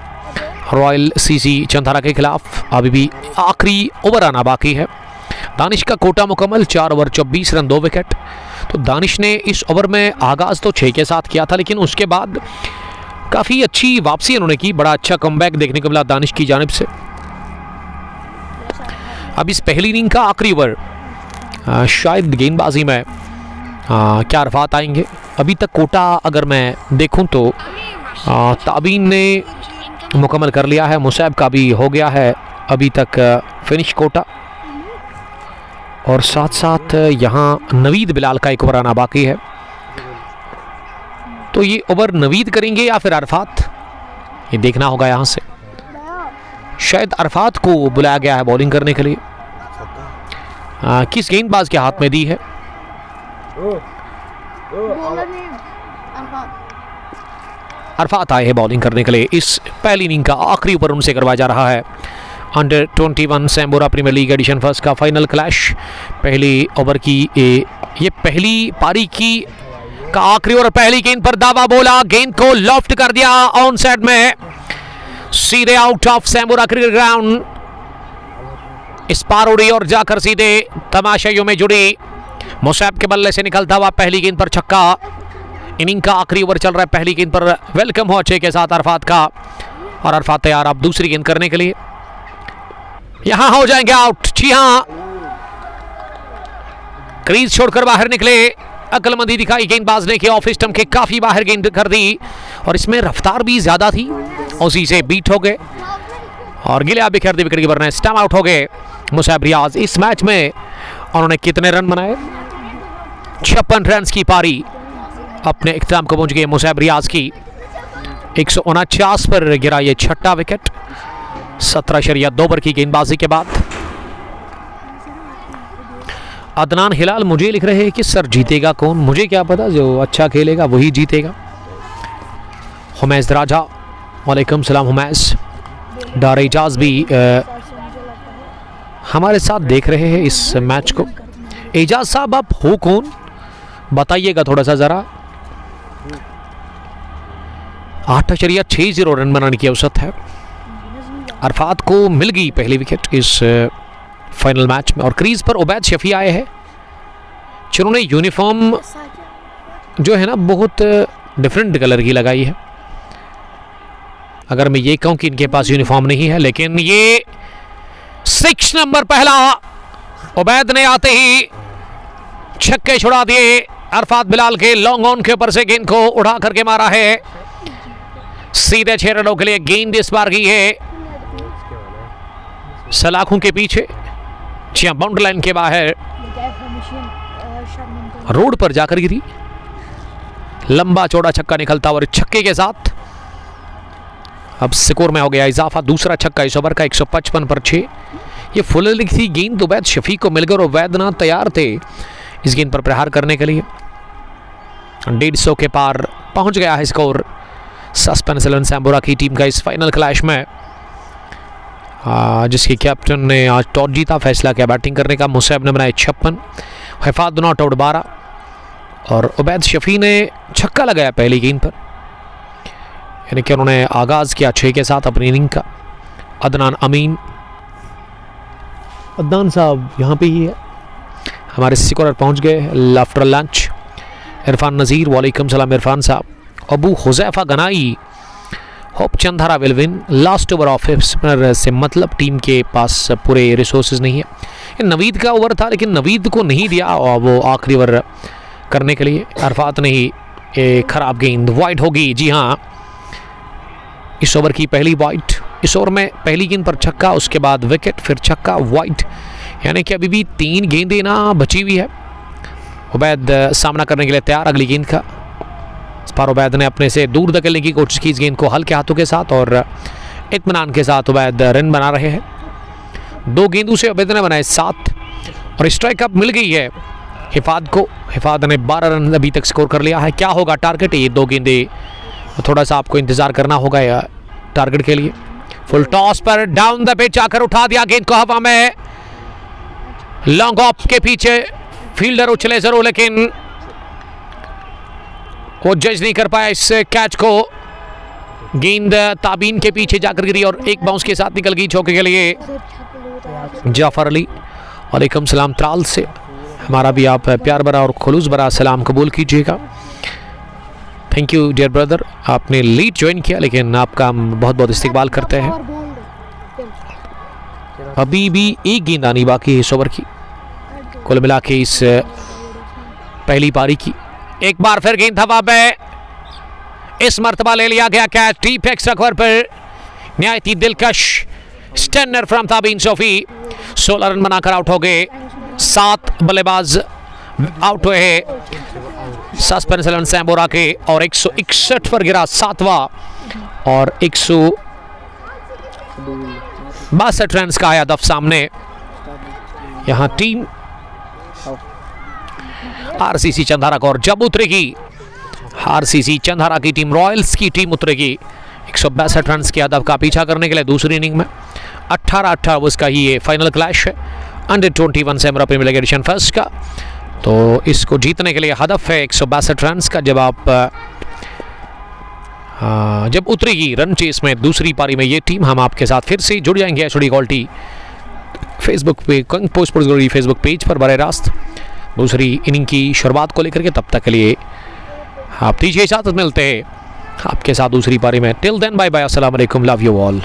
रॉयल सीसी चंथारा के खिलाफ अभी भी आखिरी ओवर आना बाकी है। दानिश का कोटा मुकम्मल, 4 ओवर 24 रन 2 विकेट। तो दानिश ने इस ओवर में आगाज़ तो 6 के साथ किया था, लेकिन उसके बाद काफ़ी अच्छी वापसी उन्होंने की। बड़ा अच्छा कमबैक देखने को मिला दानिश की जानिब से। अब इस पहली इनिंग का आखिरी ओवर, शायद गेंदबाजी में क्या अरफात आएंगे। अभी तक कोटा अगर मैं देखूं तो ताबीन ने मुकम्मल कर लिया है, मुसैब का भी हो गया है अभी तक फिनिश कोटा, और साथ साथ यहाँ नवीद बिलाल का एक ओवर आना बाकी है। तो ये ओवर नवीद करेंगे या फिर अरफात, ये देखना होगा यहाँ से। शायद अरफात को बुलाया गया है बॉलिंग करने के लिए। किस गेंदबाज के हाथ में दी है? अरफात आए हैं बॉलिंग करने के लिए। इस पहली इनिंग का आखिरी ओवर उनसे करवाया जा रहा है। Under 21 Sambora premiere league edition first का फाइनल क्लैश। पहली ओवर की ये पहली पारी की का आखिरी ओवर। पहली गेंद पर दावा बोला, गेंद को लॉफ्ट कर दिया ऑन साइड में, सीधे आउट ऑफ सैम्बोरा क्रिकेट ग्राउंड। इस पार उड़ी और जाकर सीधे तमाशाइयों में जुड़ी। मुसैब के बल्ले से निकलता हुआ पहली गेंद पर छक्का। इनिंग का आखिरी ओवर चल रहा है। पहली गेंद पर वेलकम हो अच्छे के साथ अरफात का, और अरफात तैयार अब दूसरी गेंद करने के लिए। यहां हो जाएंगे आउट। जी हां, क्रीज छोड़कर बाहर निकले, अक्लमंदी दिखाई गेंदबाज ने कि ऑफ स्टंप के काफी बाहर गेंद कर दी, और इसमें रफ्तार भी ज्यादा थी, उसी से बीट हो गए और गिलिया बिखेर दी विकेट कीपर ने। स्टंप आउट हो गए मुसैब रियाज। इस मैच में उन्होंने कितने रन बनाए? 56 रन की पारी अपने इख्तिताम को पहुंच गई मुसैब रियाज की। 149 पर गिरा ये छठा विकेट 17.2 ओवर की गेंदबाजी के बाद। अदनान हिलाल मुझे लिख रहे हैं कि सर जीतेगा कौन? मुझे क्या पता, जो अच्छा खेलेगा वही जीतेगा। हुमैस राजा, वालेकुम सलाम हुमैस। डार एजाज भी हमारे साथ देख रहे हैं इस मैच को। एजाज साहब आप हो कौन, बताइएगा थोड़ा सा ज़रा। 8.60 रन बनाने की औसत है। अरफात को मिल गई पहली विकेट इस फाइनल मैच में, और क्रीज पर उबैद शफी आए हैं जिन्होंने यूनिफॉर्म जो है ना बहुत डिफरेंट कलर की लगाई है। अगर मैं ये कहूं कि इनके पास यूनिफॉर्म नहीं है, लेकिन ये 6 नंबर पहला उबैद ने आते ही छक्के छुड़ा दिए। अरफात बिलाल के लॉन्ग ऑन के ऊपर से गेंद को उठा करके मारा है। सीधे 6 रनों के लिए गेंद इस बार की है सलाखों के पीछे, बाउंड्री लाइन के बाहर रोड पर जाकर गिरी। लंबा चौड़ा छक्का निकलता और छक्के के साथ अब स्कोर में हो गया इजाफा। दूसरा छक्का इस ओवर का 155 पर 6। ये फुल लेग थी गेंद, उबैद शफी को मिलकर और वैद्यनाथ तैयार थे इस गेंद पर प्रहार करने के लिए। 150 के पार पहुंच गया है स्कोर सस्पेंस 11 सैम्बोरा की टीम का इस फाइनल क्लैश में, जिसके कैप्टन ने आज टॉस जीता, फैसला किया बैटिंग करने का। मुसैब ने बनाए 56, हिफात नॉट आउट 12, और उबैद शफी ने छक्का लगाया पहली गेंद पर, यानी कि उन्होंने आगाज़ किया 6 के साथ अपनी इनिंग का। अदनान अमीन, अदनान साहब यहाँ पे ही है हमारे स्कोरर पहुँच गए आफ्टर लंच। इरफान नज़ीर, वालेकुम सलाम इरफान साहब। Abu Huzaifa Ganai, hope Chandhara will win, last over of spinner से मतलब टीम के पास पूरे रिसोर्सेज नहीं है। ये नवीद का ओवर था, लेकिन नवीद को नहीं दिया और वो आखिरी ओवर करने के लिए। अरफात ने ही खराब गेंद वाइड होगी। जी हाँ, इस ओवर की पहली वाइड। इस ओवर में पहली गेंद पर छक्का, उसके बाद विकेट, फिर छक्का, वाइड, यानी कि अभी भी 3 गेंदें ना बची हुई है। उबैद सामना करने के लिए तैयार अगली गेंद का। इस बार उबैद ने अपने से दूर धकेलने की कोशिश की इस गेंद को हल्के हाथों के साथ, और इत्मीनान के साथ उबैद रन बना रहे हैं। 2 गेंदों से उबैद ने बनाए 7, और स्ट्राइक अप मिल गई है हिफात को। हिफात ने 12 रन अभी तक स्कोर कर लिया है। क्या होगा टारगेट? ये 2 गेंदें, थोड़ा सा आपको इंतजार करना होगा या टारगेट के लिए। फुल टॉस पर डाउन द पिच आकर उठा दिया गेंद को हवा में, लॉन्ग ऑफ के पीछे फील्डर उछले जरूर, लेकिन वो जज नहीं कर पाया इस कैच को। गेंद ताबीन के पीछे जाकर गिरी और एक बाउंस के साथ निकल गई चौके के लिए। जाफर अली, वालेकुम सलाम त्राल से, हमारा भी आप प्यार भरा और खुलूस भरा सलाम कबूल कीजिएगा। थैंक यू डियर ब्रदर, आपने लीड ज्वाइन किया, लेकिन आपका हम बहुत बहुत इस्तकबाल करते हैं। अभी भी एक गेंद आनी बाकी है इस ओवर की, कुल मिला के इस पहली पारी की। एक बार फिर गेंद हवा में, इस मर्तबा ले लिया गया कैच डीप एक्स्ट्रा कवर पर। नहायत दिलकश स्टैंडर फ्रॉम ताबीन सोफी। 16 रन बनाकर आउट हो गए। 7 बल्लेबाज आउट हुए हैं सस्पेंस 11 सैम्बोरा के, और 161 पर गिरा 7वां, और 162 रन का आया हदफ सामने। यहां टीम आरसीसी चंधारा को, और जब उतरेगी आरसीसी चंधारा की टीम, रॉयल्स की टीम उतरेगी 162 रन के हदफ का पीछा करने के लिए दूसरी इनिंग में। 18-18 उसका ही ये फाइनल क्लैश है under 21 Sambora premiere league edition first का। तो इसको जीतने के लिए हदफ है 162 रन का। जब उतरेगी रन चेस में दूसरी पारी में ये टीम, हम आपके साथ फिर से जुड़ जाएंगे एचडी क्वालिटी फेसबुक पे king post sports Facebook page पर बरए रास्त दूसरी इनिंग की शुरुआत को लेकर के। तब तक के लिए आप दीजिए इजाज़त, मिलते हैं आपके साथ दूसरी पारी में। टिल देन बाय बाय, अस्सलाम वालेकुम, लव यू ऑल।